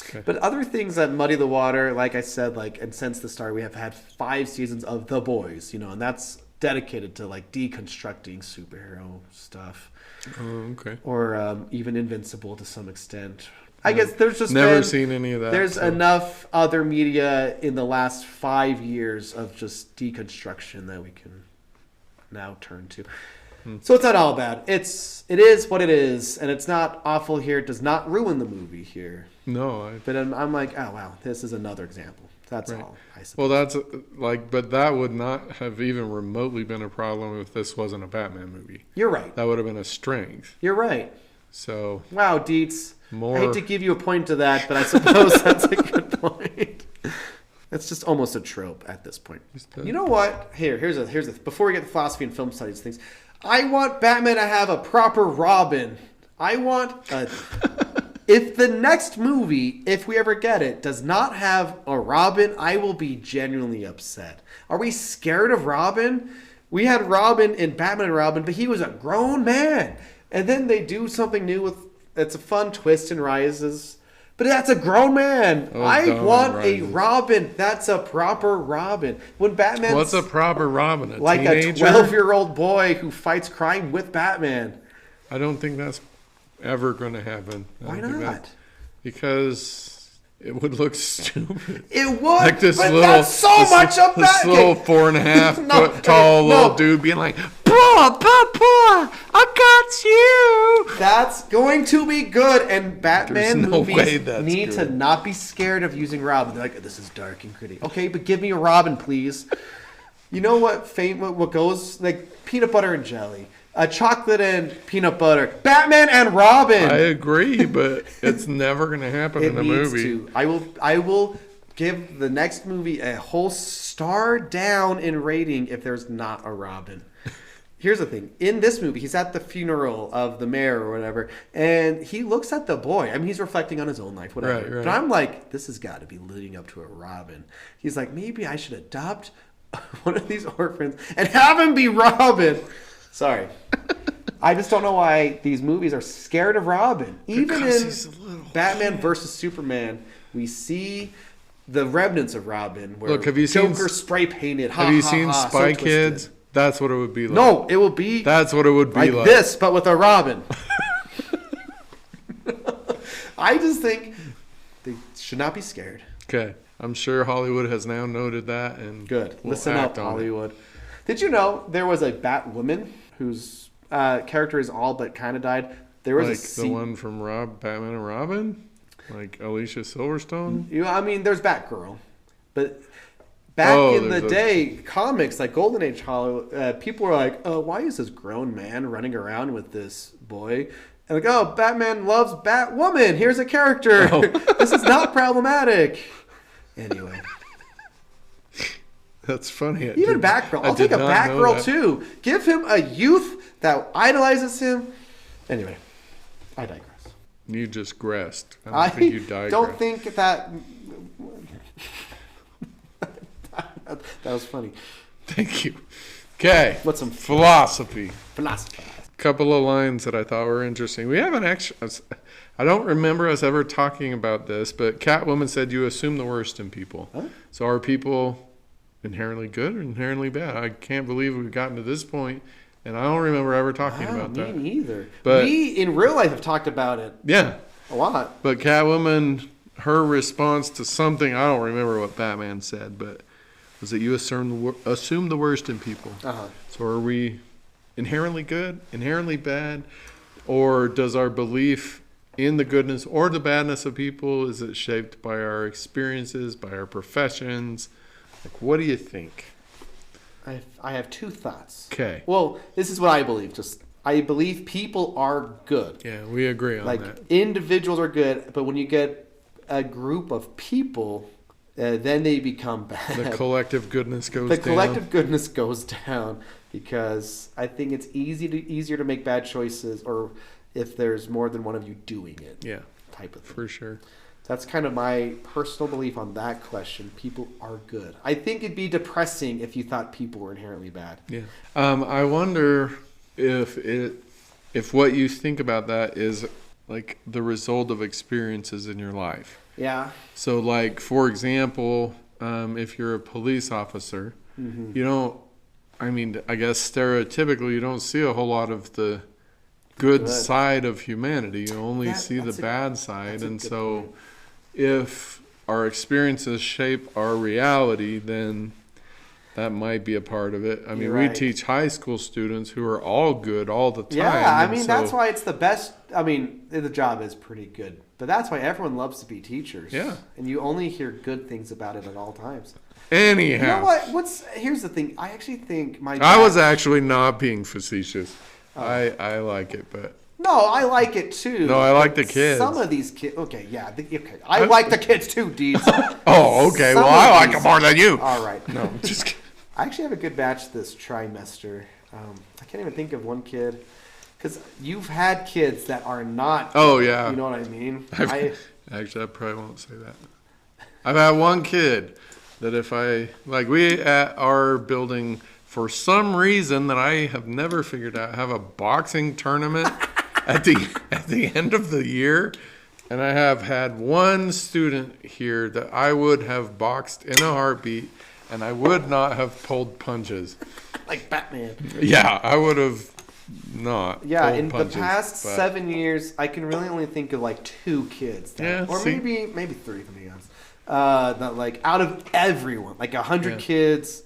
Okay. But other things that muddy the water, like I said, and since the start, we have had 5 seasons of The Boys, and that's dedicated to like deconstructing superhero stuff. Oh, okay. Or even Invincible to some extent. I guess there's just never seen any of that. There's enough other media in the last 5 years of just deconstruction that we can now turn to. So it's not all bad. It is what it is, and it's not awful here. It does not ruin the movie here. No. But I'm like, oh wow, this is another example. That's right. all. I suppose. Well, that's but that would not have even remotely been a problem if this wasn't a Batman movie. You're right. That would have been a strength. You're right. So wow, Dietz. More... I hate to give you a point to that, but I suppose that's a good point. That's just almost a trope at this point. You know what? Here's a before we get to philosophy and film studies things, I want Batman to have a proper Robin. I want a if the next movie, if we ever get it, does not have a Robin, I will be genuinely upset. Are we scared of Robin? We had Robin in Batman and Robin, but he was a grown man. And then they do something new with it's a fun twist and rises. But that's a grown man. I want a Robin. That's a proper Robin. When Batman, what's a proper Robin? A like teenager? A 12-year-old boy who fights crime with Batman. I don't think that's ever going to happen. Why not? Because it would look stupid. It would. Like this but little, that's so much of this Batman. Little 4.5 foot tall little dude being like, Papa, I got you. That's going to be good, and Batman There's no movies way that's need good. to not be scared of using Robin. They're like, this is dark and gritty. Okay, but give me a Robin, please. You know what? What goes like peanut butter and jelly, chocolate and peanut butter, Batman and Robin. I agree, but it's never going to happen in a movie. To. I will give the next movie a whole star down in rating if there's not a Robin. Here's the thing. In this movie, he's at the funeral of the mayor or whatever, and he looks at the boy. I mean, he's reflecting on his own life, whatever. Right. But I'm like, this has got to be leading up to a Robin. He's like, maybe I should adopt one of these orphans and have him be Robin. Sorry. I just don't know why these movies are scared of Robin. Even in Batman versus Superman, we see the remnants of Robin. Where Look, have you Joker seen spray painted? Have you seen Spy Kids? That's what it would be like. No, it will be. That's what it would be like. This, but with a Robin. I just think they should not be scared. Okay, I'm sure Hollywood has now noted that and good. We'll Listen up, Hollywood. Did you know there was a Batwoman whose character is all but kind of died? There was the one from Batman and Robin, like Alicia Silverstone. I mean, there's Batgirl, but. Back in the day, comics, like Golden Age Hollywood, people were like, why is this grown man running around with this boy? And like, oh, Batman loves Batwoman. Here's a character. Oh. This is not problematic. Anyway. That's funny. Even Batgirl. I'll take a Batgirl too. Give him a youth that idolizes him. Anyway, I digress. You just gressed. I don't think you digressed. Don't think that... That was funny. Thank you. Okay. What's some philosophy? Philosophy. Couple of lines that I thought were interesting. We haven't actually. I don't remember us ever talking about this, but Catwoman said you assume the worst in people. Huh? So are people inherently good or inherently bad? I can't believe we've gotten to this point And I don't remember ever talking Wow, about me that. neither. But we in real life have talked about it yeah, a lot. but Catwoman, her response to something, I don't remember what Batman said, but was that you assume the worst in people. Uh-huh. So are we inherently good, inherently bad, or does our belief in the goodness or the badness of people, is it shaped by our experiences, by our professions? Like, what do you think? I have two thoughts. Okay. Well, this is what I believe. I believe people are good. Yeah, we agree on Like that. individuals are good, but when you get a group of people, then they become bad. The collective goodness goes The down. collective goodness goes down because I think it's easier to make bad choices, or if there's more than one of you doing it. Yeah, type of thing. for sure. That's kind of my personal belief on that question. People are good. I think it'd be depressing if you thought people were inherently bad. Yeah. I wonder if what you think about that is like the result of experiences in your life. Yeah. So, like, for example, if you're a police officer, you don't, I mean, I guess stereotypically you don't see a whole lot of the good side of humanity. You only see the bad side. And so point. if our experiences shape our reality, then that might be a part of it. I mean, we teach high school students who are all good all the time. Yeah, I mean, that's why it's the best. I mean, the job is pretty good. But that's why everyone loves to be teachers. Yeah. And you only hear good things about it at all times. Anyhow. You know what? Here's the thing. I actually think I was actually not being facetious. I like it, but... No, I like it too. No, I like the kids. Some of these kids... Okay, yeah. Okay. I like the kids too, Deeds. Oh, okay. Well, I like them more than you. All right. No, just kidding. I actually have a good batch this trimester. I can't even think of one kid. Because you've had kids that are not... Oh, yeah. You know what I mean? Actually, I probably won't say that. I've had one kid that if I... Like, we at our building, for some reason that I have never figured out, have a boxing tournament at the end of the year. And I have had one student here that I would have boxed in a heartbeat, and I would not have pulled punches. Like Batman. Yeah, I would have not. Yeah, pulled in punches, the past but- 7 years, I can really only think of like 2 kids. That, Yeah, or see? maybe 3, to be honest. That like out of everyone, like 100 kids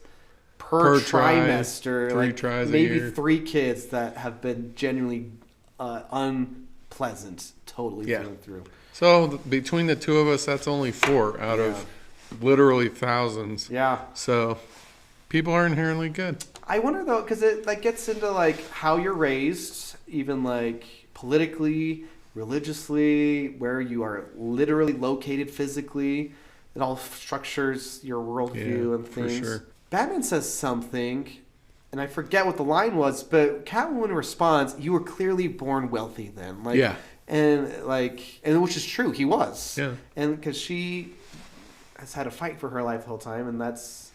per trimester, 3 like tries a maybe year. 3 kids that have been genuinely unpleasant, totally through and through. So between the two of us, that's only 4 out of literally thousands. Yeah. So people are inherently good. I wonder though, because it like gets into like how you're raised, even like politically, religiously, where you are literally located physically. It all structures your worldview and things. For sure. Batman says something, and I forget what the line was, but Catwoman responds, "You were clearly born wealthy then." Like, and which is true, he was. Yeah. And because she has had a fight for her life the whole time, and that's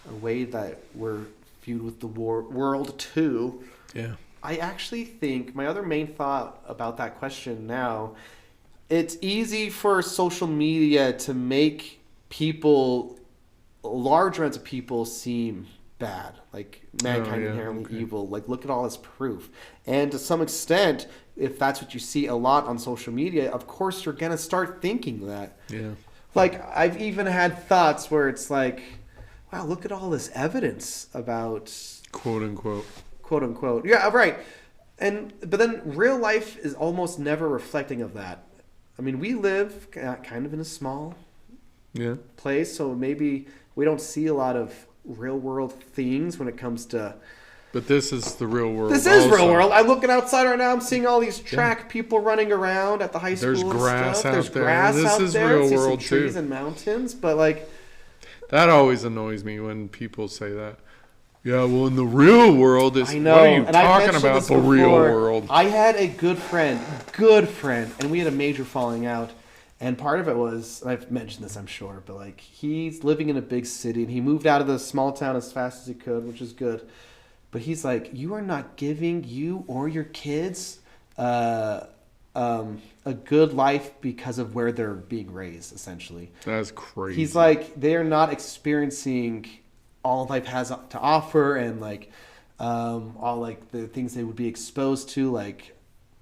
a way that we're viewed with the world too. Yeah. I actually think my other main thought about that question now, it's easy for social media to make people, large amounts of people, seem bad, like mankind inherently evil. Like, look at all this proof. And to some extent, if that's what you see a lot on social media, of course you're gonna start thinking that. Yeah. Like, I've even had thoughts where it's like, wow, look at all this evidence about Quote unquote. quote unquote. Yeah, right. But then real life is almost never reflecting of that. I mean, we live kind of in a small place, so maybe we don't see a lot of real world things when it comes to... But this is the real world. This is real world. I'm looking outside right now. I'm seeing all these track people running around at the high school. There's grass stuff. There's out there. grass This out is there. real I see some world, trees too. and mountains, but like... That always annoys me when people say that. Yeah, well, in the real world, I know. what are you and I've talking mentioned about, this the real before. world? I had a good friend, and we had a major falling out. And part of it was, and I've mentioned this, I'm sure, but like he's living in a big city, and he moved out of the small town as fast as he could, which is good. But he's like, you are not giving you or your kids a good life because of where they're being raised, essentially. That's crazy. He's like, they're not experiencing all life has to offer, and like all like the things they would be exposed to, like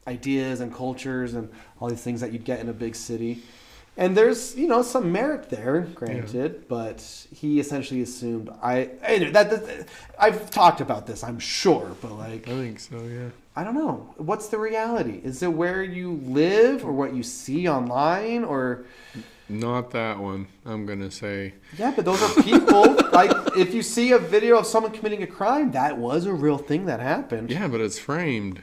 ideas and cultures and all these things that you'd get in a big city. And there's, some merit there, granted, but he essentially assumed I've talked about this, I'm sure, but like I think so, yeah. I don't know. What's the reality? Is it where you live or what you see online or Not that one, I'm going to say. Yeah, but those are people. Like, if you see a video of someone committing a crime, that was a real thing that happened. Yeah, but it's framed.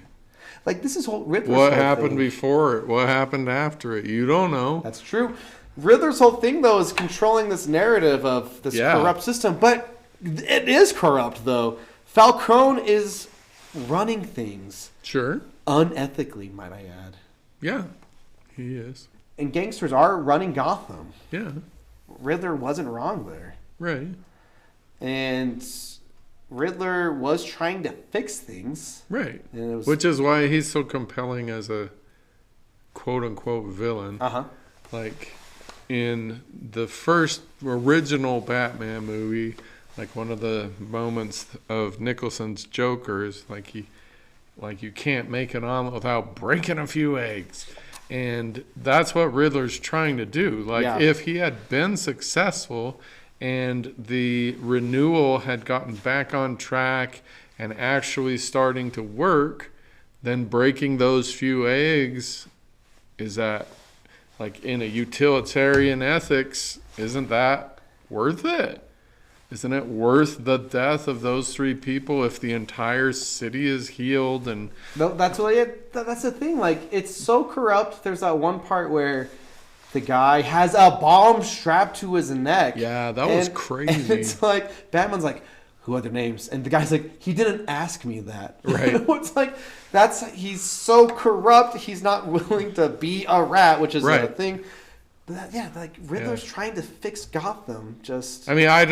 Like, this is whole Riddler's What whole happened thing. before it? What happened after it? You don't know. That's true. Riddler's whole thing, though, is controlling this narrative of this corrupt system. But it is corrupt, though. Falcone is running things. Sure. Unethically, might I add. Yeah, he is. And gangsters are running Gotham. Yeah. Riddler wasn't wrong there. Right. And Riddler was trying to fix things. Right. And it was, which is why he's so compelling as a quote-unquote villain. Uh-huh. Like, in the first original Batman movie, like one of the moments of Nicholson's Joker is like you can't make an omelet without breaking a few eggs. And that's what Riddler's trying to do. Like, if he had been successful and the renewal had gotten back on track and actually starting to work, then breaking those few eggs, is that, like, in a utilitarian ethics, isn't that worth it? Isn't it worth the death of those three people if the entire city is healed? And no, that's the thing. Like, it's so corrupt. There's that one part where the guy has a bomb strapped to his neck. Yeah, that was crazy. And it's like, Batman's like, who are their names? And the guy's like, he didn't ask me that. Right. It's like, he's so corrupt. He's not willing to be a rat, which is a thing. But like Riddler's trying to fix Gotham. Just, I mean, I'm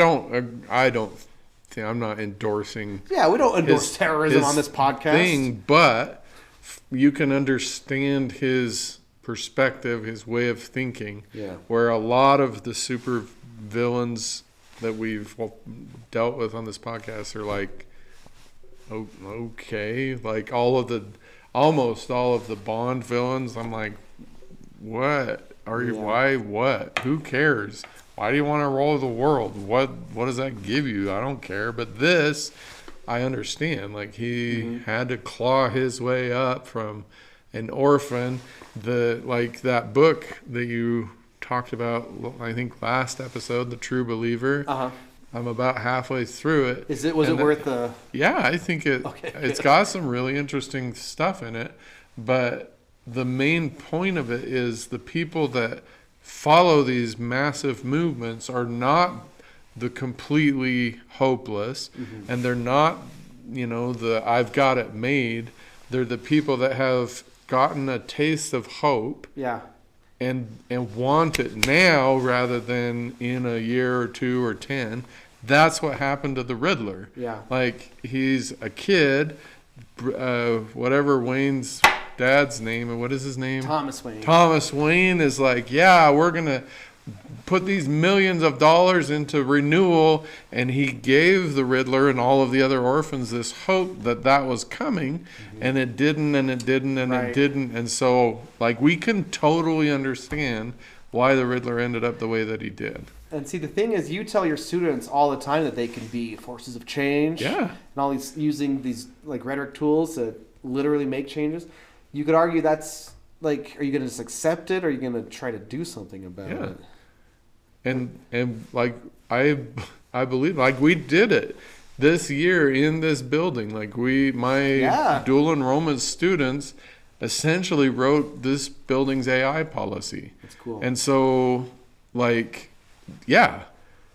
not endorsing. Yeah, we don't endorse terrorism on this podcast. But you can understand his perspective, his way of thinking. Yeah. Where a lot of the super villains that we've dealt with on this podcast are like, oh, okay, like almost all of the Bond villains. I'm like, what? Why? What? Who cares? Why do you want to roll the world? What does that give you? I don't care. But this, I understand. Like, he had to claw his way up from an orphan. That book that you talked about, I think last episode, The True Believer. Uh-huh. I'm about halfway through it. Was it worth the? Yeah, I think it's got some really interesting stuff in it, but the main point of it is the people that follow these massive movements are not the completely hopeless, and they're not, the I've got it made. They're the people that have gotten a taste of hope. Yeah. And want it now rather than in a year or 2 or 10. That's what happened to the Riddler. Yeah. Like, he's a kid, whatever Wayne's dad's name, and what is his name? Thomas Wayne. Thomas Wayne is like, yeah, we're going to put these millions of dollars into renewal, and he gave the Riddler and all of the other orphans this hope that was coming, and it didn't, and it didn't, and it didn't. And so, like, we can totally understand why the Riddler ended up the way that he did. And see, the thing is, you tell your students all the time that they can be forces of change. Yeah. And all these, using these, like, rhetoric tools to literally make changes. You could argue that's, like, are you going to just accept it, or are you going to try to do something about it? And like, I believe, like, we did it this year in this building. Like, my dual enrollment students essentially wrote this building's AI policy. That's cool. And so, like,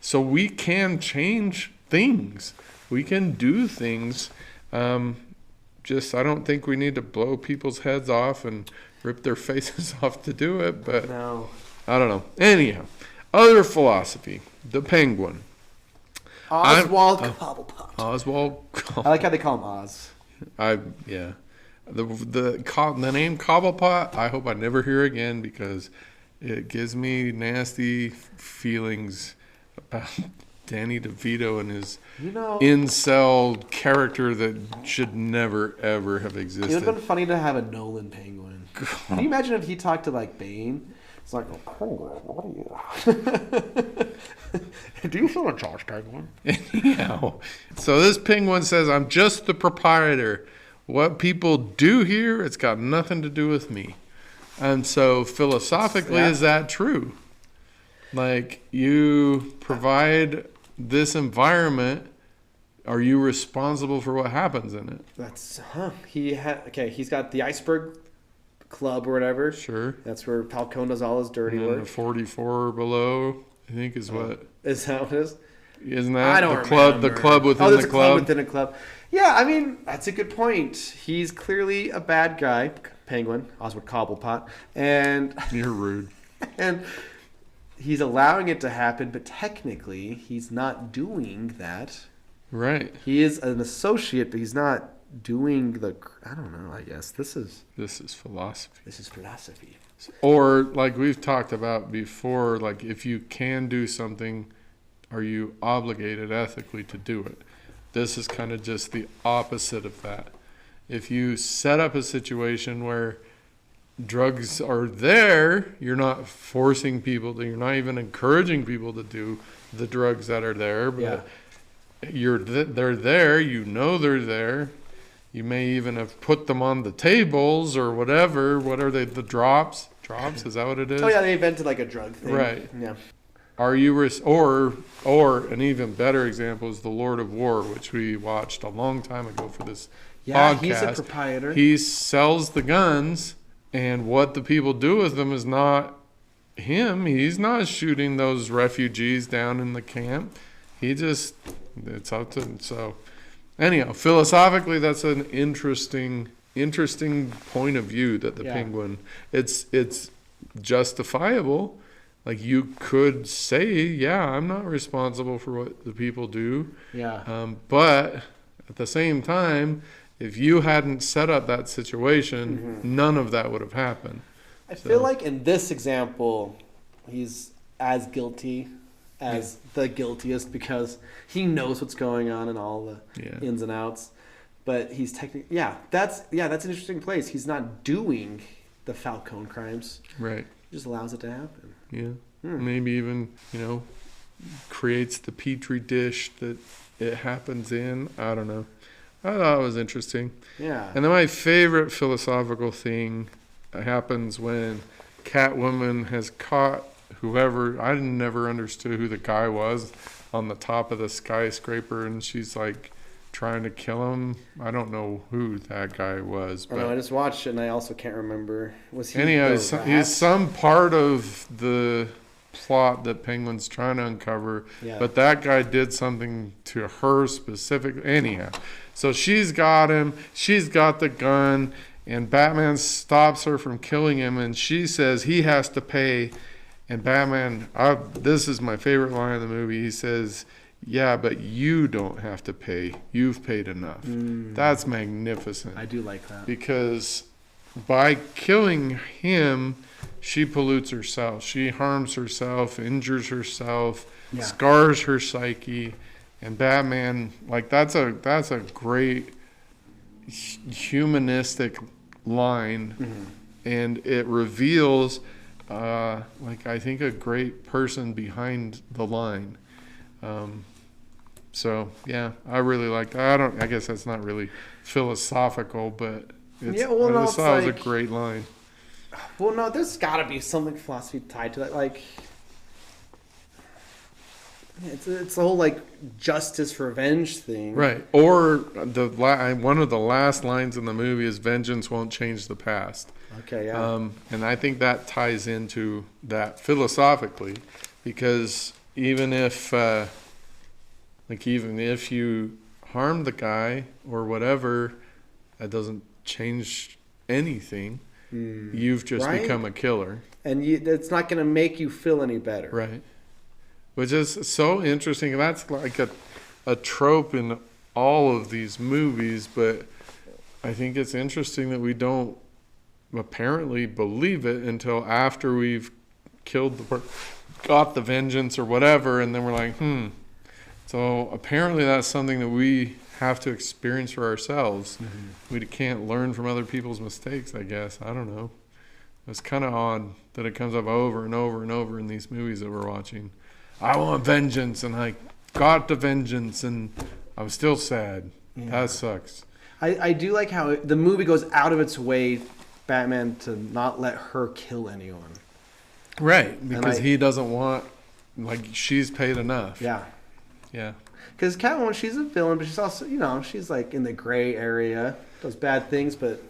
so we can change things. We can do things. I don't think we need to blow people's heads off and rip their faces off to do it. But no. I don't know. Anyhow, other philosophy, the Penguin. Oswald Cobblepot. Oswald. I like how they call him Oz. The name Cobblepot, I hope I never hear again, because it gives me nasty feelings about Danny DeVito and his You know, incel character that should never ever have it would existed. have been funny to have a Nolan Penguin. Can you imagine if he talked to like Bane? It's like, what are you? Do you feel a Josh Penguin? Yeah. So this penguin says, I'm just the proprietor. What people do here, it's got nothing to do with me. And so philosophically, Yeah. is that true? Like, you provide this environment, are you responsible for what happens in it? That's he's got the Iceberg Club or whatever. Sure. That's where Falcone does all his dirty And then the work. 44 or below, I think is what. Is that what it is? Isn't that I don't the club? remember. The club within there's the a club club. within a club. Yeah, I mean that's a good point. He's clearly a bad guy, Penguin, Oswald Cobblepot, and You're rude. and he's allowing it to happen, but technically he's not doing that. Right. He is an associate, but he's not doing the. I don't know. I guess this is philosophy. This is philosophy. Or like we've talked about before, like if you can do something, are you obligated ethically to do it? This is kind of just the opposite of that. If you set up a situation where drugs are there, you're not forcing people to, you're not even encouraging people to do the drugs that are there, but they're there, you know they're there. You may even have put them on the tables or whatever. What are they? The drops? Drops? Is that what it is? Oh yeah, they invented like a drug thing. Right. Yeah. Are you or an even better example is The Lord of War, which we watched a long time ago for this Yeah, podcast. he's a proprietor. He sells the guns, and what the people do with them is not him. He's not shooting those refugees down in the camp. It's up to so. Anyhow, philosophically, that's an interesting point of view that the penguin. It's justifiable. Like you could say, yeah, I'm not responsible for what the people do. Yeah. But at the same time, if you hadn't set up that situation, none of that would have happened. I feel like in this example, he's as guilty as the guiltiest because he knows what's going on and all the ins and outs. But he's technically, that's an interesting place. He's not doing the Falcone crimes. Right. He just allows it to happen. Yeah. Maybe even, creates the petri dish that it happens in. I don't know. I thought it was interesting. Yeah. And then my favorite philosophical thing happens when Catwoman has caught whoever, I never understood who the guy was on the top of the skyscraper, and she's like trying to kill him. I don't know who that guy was. But I just watched it and I also can't remember. Was he anyhow, the he's some part of the plot that Penguin's trying to uncover, but that guy did something to her specifically. Anyhow, so she's got him, she's got the gun, and Batman stops her from killing him, and she says he has to pay. And Batman, this is my favorite line of the movie, he says, yeah, but you don't have to pay. You've paid enough. That's magnificent. I do like that. Because by killing him, she pollutes herself. She harms herself, injures herself, scars her psyche. And Batman, like that's a great humanistic line. And it reveals I think a great person behind the line. So yeah, I really like that. I guess that's not really philosophical, but I just thought it was a great line. Well, no, there's got to be something philosophy tied to that. Like, it's the whole like justice revenge thing, right? Or one of the last lines in the movie is "Vengeance won't change the past." Okay, yeah. And I think that ties into that philosophically, because even if you harm the guy or whatever, that doesn't change anything. You've just become a killer. And it's not going to make you feel any better. Right. Which is so interesting. That's like a trope in all of these movies, but I think it's interesting that we don't apparently believe it until after we've killed got the vengeance or whatever, and then we're like, So apparently that's something that we have to experience for ourselves. We can't learn from other people's mistakes, I guess. I don't know. It's kind of odd that it comes up over and over and over in these movies that we're watching. I want vengeance, and I got the vengeance, and I was still sad. Yeah. That sucks. I do like how the movie goes out of its way, Batman, to not let her kill anyone. Right, because he doesn't want, like, she's paid enough. Yeah. Yeah. Because Catwoman, she's a villain, but she's also, you know, she's like in the gray area, does bad things, but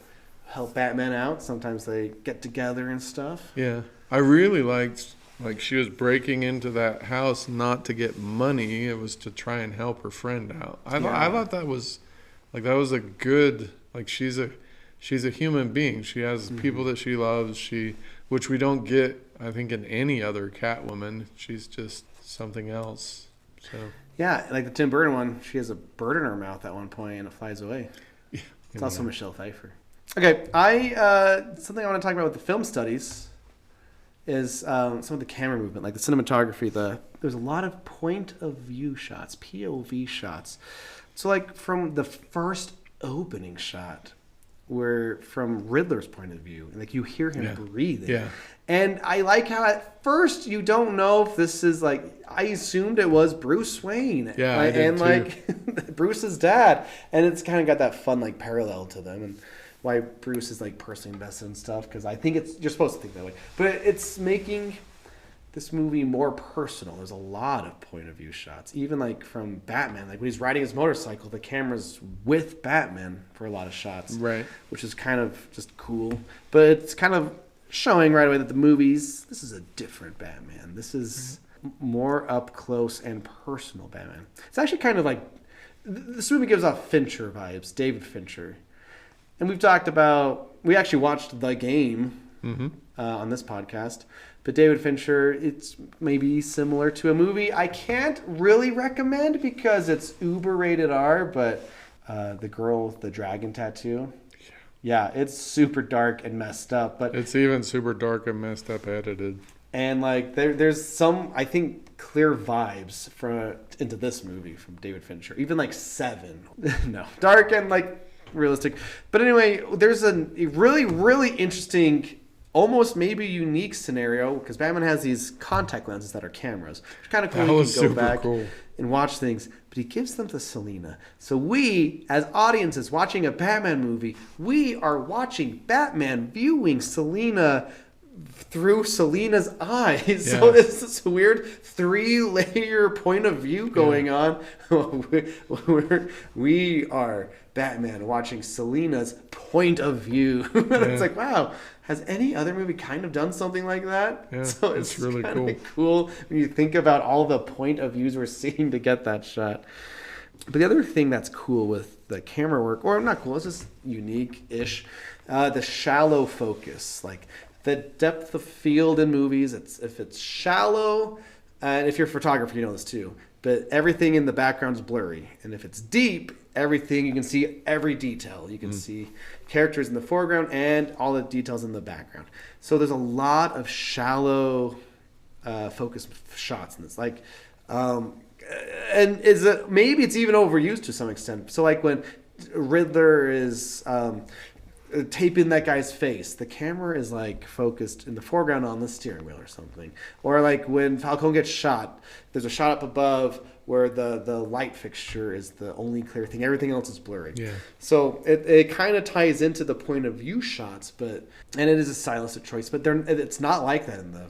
help Batman out. Sometimes they get together and stuff. Yeah. I really liked, like, she was breaking into that house not to get money. It was to try and help her friend out. I thought that was, like, that was a good, like, she's a human being. She has people that she loves, which we don't get, I think, in any other Catwoman. She's just something else. So. Yeah, like the Tim Burton one, she has a bird in her mouth at one point and it flies away. Yeah. It's also Michelle Pfeiffer. Okay, something I want to talk about with the film studies is some of the camera movement, like the cinematography. There's a lot of point of view shots, POV shots. So like from the first opening shot, where from Riddler's point of view, like you hear him breathing. Yeah. And I like how at first you don't know if this is like, I assumed it was Bruce Wayne. Yeah, I did and too. Like Bruce's dad. And it's kind of got that fun like parallel to them and why Bruce is like personally invested in stuff. Because I think you're supposed to think that way. But it's making this movie more personal. There's a lot of point of view shots. Even like from Batman, like when he's riding his motorcycle, the camera's with Batman for a lot of shots. Right. Which is kind of just cool. But it's kind of showing right away that the movies, this is a different Batman. This is more up close and personal Batman. It's actually kind of like, this movie gives off Fincher vibes, David Fincher. And we've talked about, we actually watched The Game on this podcast. But David Fincher, it's maybe similar to a movie I can't really recommend because it's uber rated R, but The Girl with the Dragon Tattoo. Yeah, it's super dark and messed up, but it's even super dark and messed up edited. And like there's some, I think, clear vibes into this movie from David Fincher. Even like Seven. No. Dark and like realistic. But anyway, there's a really, really interesting, almost maybe unique scenario because Batman has these contact lenses that are cameras. It's kind of cool. You can go back and watch things, but he gives them to Selina. So we, as audiences watching a Batman movie, we are watching Batman viewing Selina through Selina's eyes. Yeah. So it's this weird 3-layer point of view going on. We are Batman watching Selina's point of view. It's like, wow, has any other movie kind of done something like that? Yeah, so it's really cool when you think about all the point of views we're seeing to get that shot. But the other thing that's cool with the camera work, or not cool, it's just unique-ish, the shallow focus. Like the depth of field in movies, if it's shallow, and if you're a photographer, you know this too, but everything in the background's blurry. And if it's deep, everything, you can see every detail. You can see characters in the foreground and all the details in the background. So there's a lot of shallow focus shots in this. Like, and maybe it's even overused to some extent. So like when Riddler is taping that guy's face, the camera is like focused in the foreground on the steering wheel or something. Or like when Falcone gets shot, there's a shot up above where the light fixture is the only clear thing. Everything else is blurry. Yeah. So it kind of ties into the point of view shots, and it is a stylistic choice, but it's not like that in the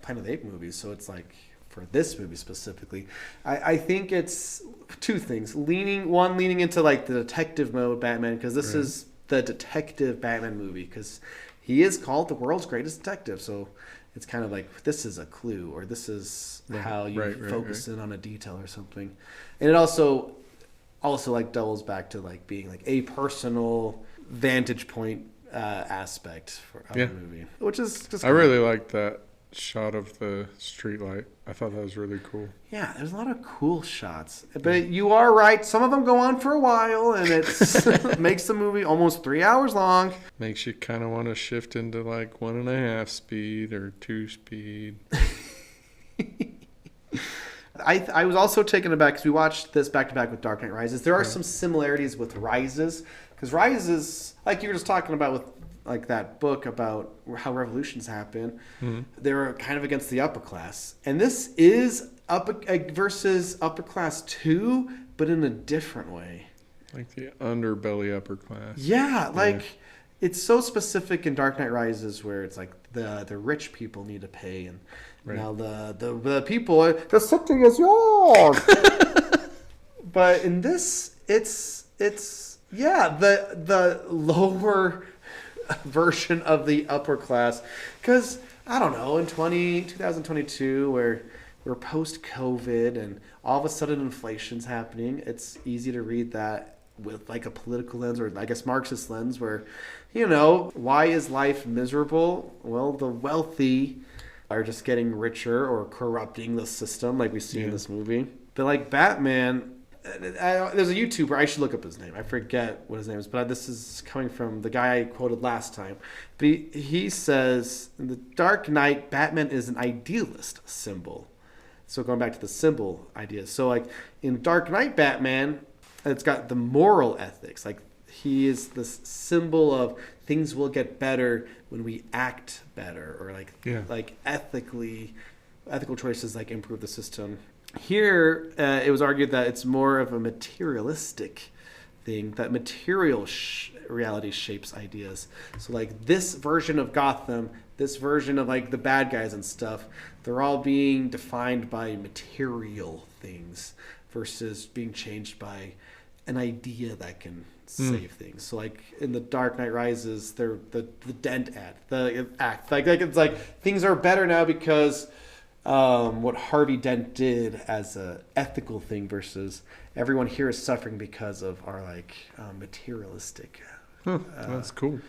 Planet of the Apes movies. So it's like, for this movie specifically, I think it's two things. Leaning into like the detective mode Batman, because this is the detective Batman movie, because he is called the world's greatest detective. So it's kind of like, this is a clue, or this is how you focus in on a detail or something. And it also like doubles back to like being like a personal vantage point aspect of the movie, which is just I really like that shot of the street light. I thought that was really cool. Yeah, there's a lot of cool shots. But you are right. Some of them go on for a while, and it makes the movie almost 3 hours long. Makes you kind of want to shift into like 1.5 speed or 2 speed. I was also taken aback because we watched this back to back with Dark Knight Rises. There are some similarities with Rises, because Rises, like you were just talking about with like that book about how revolutions happen, they were kind of against the upper class, and this is versus upper class too, but in a different way. Like the underbelly upper class. Yeah, like it's so specific in Dark Knight Rises where it's like the rich people need to pay, and now the people, the something is wrong. But in this, it's the lower version of the upper class, because I don't know, in 2022 where we're post COVID and all of a sudden inflation's happening, it's easy to read that with like a political lens, or I guess Marxist lens, where, you know, why is life miserable? Well, the wealthy are just getting richer or corrupting the system, like we see in this movie. But like Batman, there's a YouTuber, I should look up his name, I forget what his name is, but this is coming from the guy I quoted last time. But he says, in the Dark Knight, Batman is an idealist symbol. So going back to the symbol idea. So like in Dark Knight Batman, it's got the moral ethics. Like he is this symbol of things will get better when we act better, or like ethical choices like improve the system. Here, it was argued that it's more of a materialistic thing, that material reality shapes ideas. So like this version of Gotham, this version of like the bad guys and stuff, they're all being defined by material things versus being changed by an idea that can save things. So like in the Dark Knight Rises, they're the Dent act. Like it's like things are better now because what Harvey Dent did as a ethical thing versus everyone here is suffering because of our like materialistic. That's cool.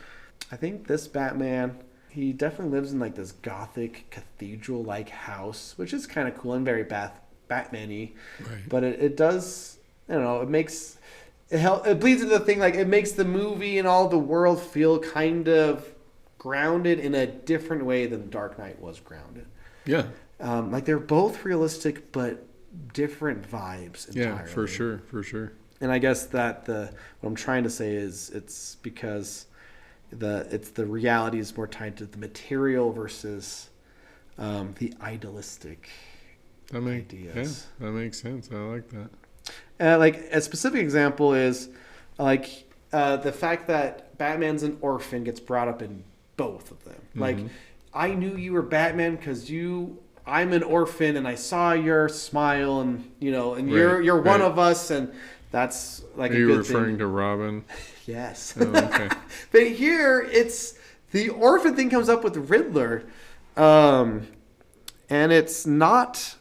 I think this Batman, he definitely lives in like this gothic cathedral like house, which is kind of cool and very Batman-y. Right. But it does, I don't know, it bleeds into the thing, like it makes the movie and all the world feel kind of grounded in a different way than Dark Knight was grounded. Yeah. Like they're both realistic, but different vibes entirely. Yeah, for sure. And I guess that what I'm trying to say is it's because the reality is more tied to the material versus the idealistic ideas. Yeah, that makes sense. I like that. Like a specific example is like the fact that Batman's an orphan gets brought up in both of them. Like, I knew you were Batman because I'm an orphan and I saw your smile, and you're one of us, and that's like a good thing. Are you referring to Robin? Yes. Oh, okay. But here it's the orphan thing comes up with Riddler, and it's not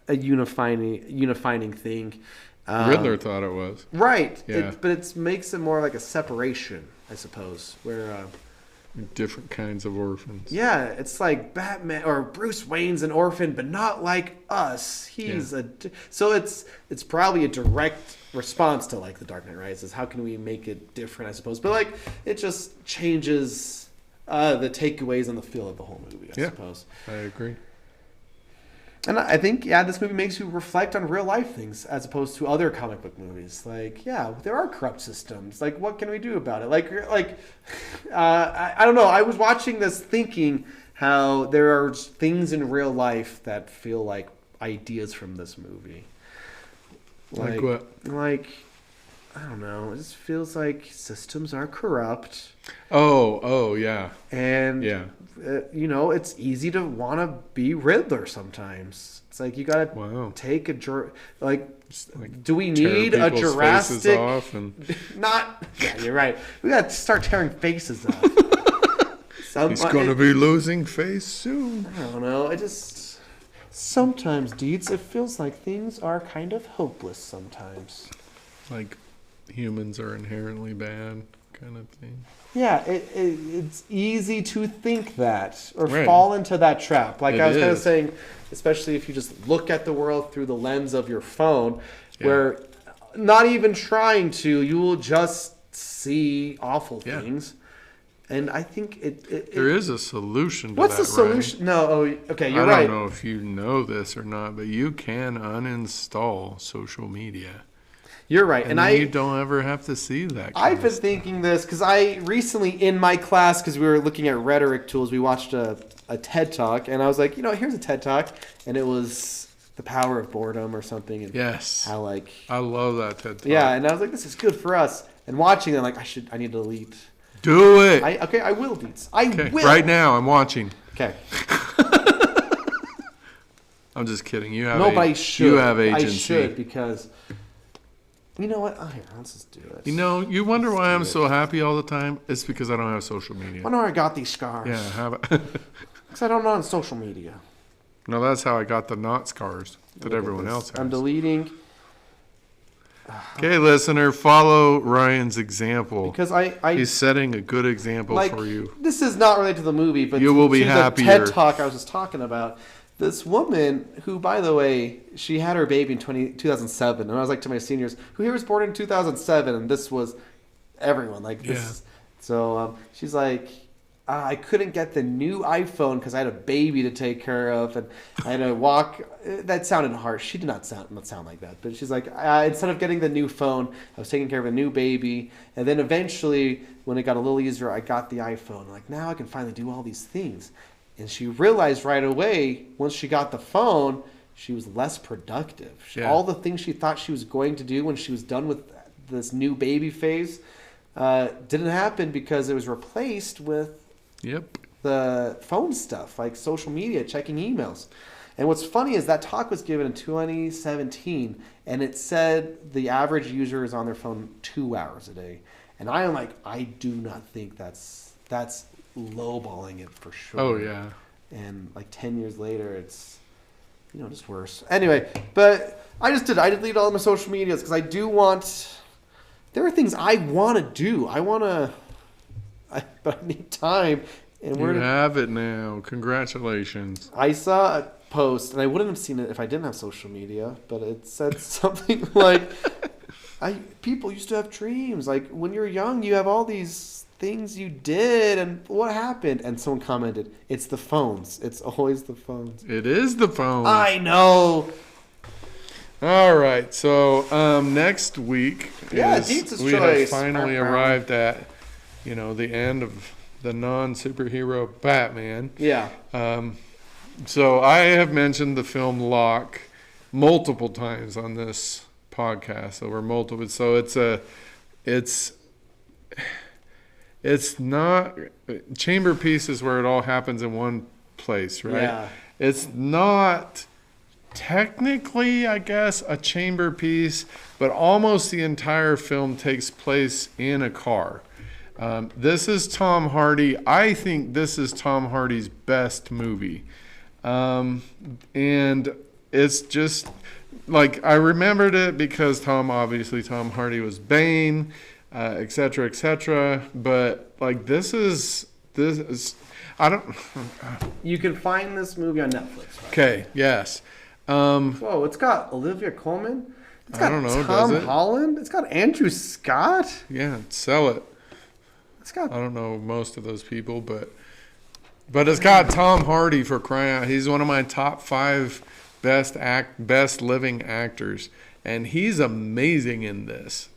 a unifying thing. Riddler thought it was. Right. Yeah. But it makes it more like a separation, I suppose, where different kinds of orphans. Yeah, it's like Batman or Bruce Wayne's an orphan, but not like us. He's so it's probably a direct response to like the Dark Knight Rises. How can we make it different, I suppose? But like it just changes the takeaways and the feel of the whole movie, I suppose. I agree. And I think, this movie makes you reflect on real life things as opposed to other comic book movies. Like, there are corrupt systems. Like, what can we do about it? I don't know. I was watching this thinking how there are things in real life that feel like ideas from this movie. Like what? Like, I don't know. It just feels like systems are corrupt. Oh, yeah. And, it's easy to want to be Riddler sometimes. It's like you got to take a... do we need a Jurassic... Off and... Not... Yeah, you're right. We got to start tearing faces off. He's going to be losing face soon. I don't know. I just... Sometimes, Deeds, it feels like things are kind of hopeless sometimes. Like humans are inherently bad kind of thing. Yeah, it's easy to think that or fall into that trap. Like I was kind of saying, especially if you just look at the world through the lens of your phone, where not even trying to, you will just see awful things. And I think there is a solution to what's that. the solution? Right? No, okay, you're I right. don't know if you know this or not, but you can uninstall social media. You're right, and you don't ever have to see that. I've been thinking this because I recently in my class, because we were looking at rhetoric tools, we watched a TED Talk, and I was like, here's a TED Talk, and it was the power of boredom or something. And yes. how I love that TED Talk. Yeah, and I was like, this is good for us. And watching it, I'm like, I need to delete. Do it. I will, Deets. I will. Right now, I'm watching. Okay. I'm just kidding. You have Nobody should. You have agency. I should, because you know what? Here, let's just do it. You wonder why I'm so happy all the time? It's because I don't have social media. I wonder how I got these scars. Yeah, have it. Because I don't know on social media. No, that's how I got the not scars that everyone else has. I'm deleting. Okay, listener, follow Ryan's example. Because he's setting a good example for you. This is not related to the movie, but you will be happier. The TED Talk I was just talking about. This woman who, by the way, she had her baby in 2007, and I was like to my seniors, who here was born in 2007, and this was everyone like this. Yeah. So she's like, I couldn't get the new iPhone because I had a baby to take care of, and I had to walk. That sounded harsh. She did not sound like that, but she's like, instead of getting the new phone, I was taking care of a new baby, and then eventually, when it got a little easier, I got the iPhone. Like, now I can finally do all these things. And she realized right away, once she got the phone, she was less productive. All the things she thought she was going to do when she was done with this new baby phase didn't happen because it was replaced with the phone stuff, like social media, checking emails. And what's funny is that talk was given in 2017, and it said the average user is on their phone 2 hours a day. And I am like, I do not think that's lowballing it for sure. Oh, yeah. And like 10 years later, it's, just worse. Anyway, but I deleted all of my social medias because I do want, there are things I want to do. But I need time. And you have it now. Congratulations. I saw a post, and I wouldn't have seen it if I didn't have social media, but it said something like, people used to have dreams. Like, when you're young, you have all these things you did, and what happened? And someone commented, it's the phones. It's always the phones. It is the phone. I know. All right. So next week we have finally arrived at, the end of the non-superhero Batman. Yeah. So I have mentioned the film Locke multiple times on this podcast over multiple. So it's not chamber piece is where it all happens in one place, right? Yeah. It's not technically, I guess, a chamber piece, but almost the entire film takes place in a car. This is Tom Hardy. I think this is Tom Hardy's best movie. And it's just like, I remembered it because Tom Hardy was Bane, et cetera, but like this is I don't. You can find this movie on Netflix. Right? Okay. Yes. Whoa! It's got Olivia Colman. It's got Tom Holland. It's got Andrew Scott. Yeah, sell it. It's got. I don't know most of those people, but it's got Tom Hardy, for crying out. He's one of my top 5 best living actors, and he's amazing in this.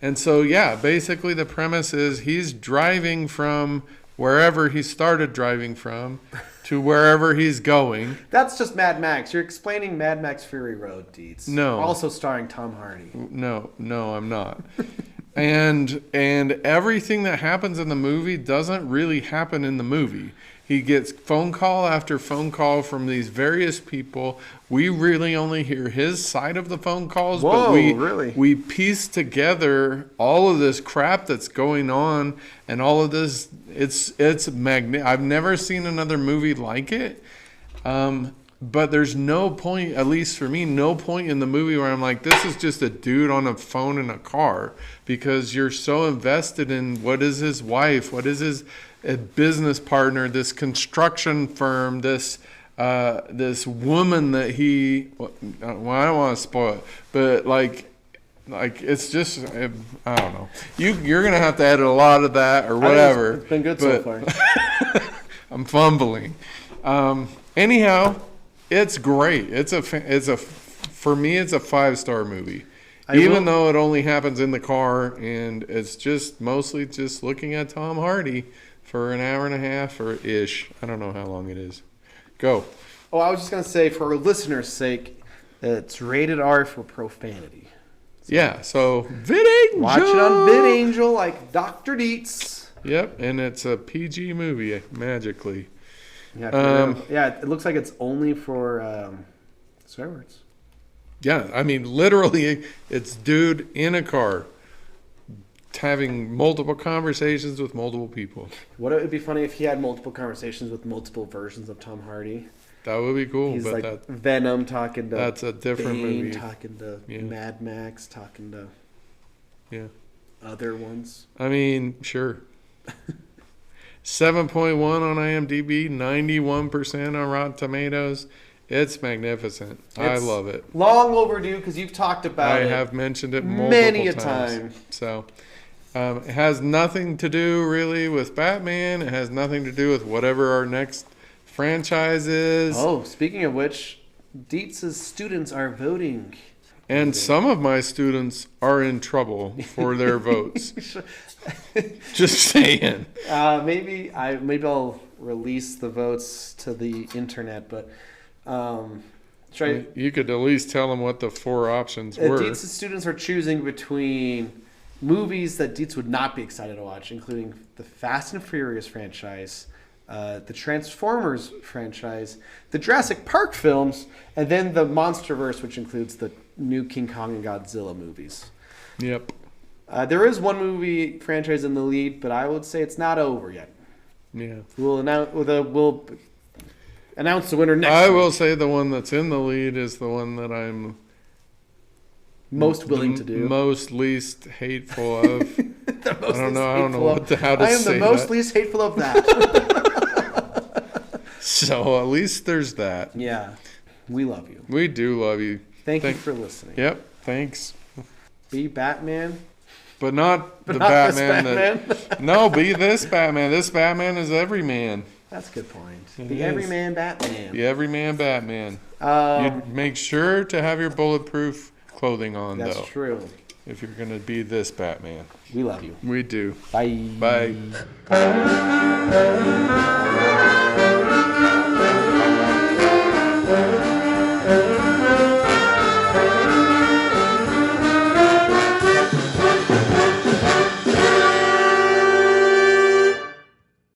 And so, yeah, basically the premise is he's driving from wherever he started driving from to wherever he's going. That's just Mad Max. You're explaining Mad Max Fury Road, Deeds. No. Also starring Tom Hardy. No, I'm not. and everything that happens in the movie doesn't really happen in the movie. He gets phone call after phone call from these various people. We really only hear his side of the phone calls, but we piece together all of this crap that's going on, and all of this. It's magnificent. I've never seen another movie like it. But there's no point, at least for me, no point in the movie where I'm like, this is just a dude on a phone in a car, because you're so invested in what is his wife, what is his business partner, this construction firm, this woman that he, well, I don't want to spoil it, but like Like, it's just, I don't know. You're going to have to edit a lot of that or whatever. It's been good so far. I'm fumbling. Anyhow, it's great. For me, it's a 5-star movie. Even though it only happens in the car, and it's just mostly just looking at Tom Hardy for an hour and a half or ish. I don't know how long it is. Go. Oh, I was just going to say, for our listeners' sake, it's rated R for profanity. Yeah, so VidAngel. Watch it on VidAngel like Dr. Dietz. Yep, and it's a PG movie, magically. Yeah, it looks like it's only for swear words. Yeah, I mean, literally, it's dude in a car having multiple conversations with multiple people. What it would be funny if he had multiple conversations with multiple versions of Tom Hardy. That would be cool. He's but like Venom talking to that's a different Bane, movie. talking to Mad Max, talking to other ones. I mean, sure. 7.1 on IMDb, 91% on Rotten Tomatoes. It's magnificent. I love it. Long overdue because you've talked about it. I have mentioned it many multiple times. So it has nothing to do really with Batman. It has nothing to do with whatever our next franchise is. Oh, speaking of which, Dietz's students are voting. And some of my students are in trouble for their votes. Just saying. Maybe I'll release the votes to the internet, but you could at least tell them what the 4 options were. Dietz's students are choosing between movies that Dietz would not be excited to watch, including the Fast and Furious franchise, the Transformers franchise, the Jurassic Park films, and then the Monsterverse, which includes the new King Kong and Godzilla movies. Yep. There is one movie franchise in the lead, but I would say it's not over yet. Yeah. We'll announce the winner next I week. will say the one that's in the lead is the one that I'm most willing to do. Most least hateful of. I don't know how to say that. I am the most least hateful of that. So at least there's that. Yeah. We love you. We do love you. Thank you for listening. Yep. Thanks. Be Batman. But not But the not Batman. this Batman. No, be this Batman. This Batman is every man. That's a good point. It The is. Everyman Batman. The everyman Batman. You make sure to have your bulletproof clothing on, That's though. true. If you're going to be this Batman. We love you. We do. Bye. Bye.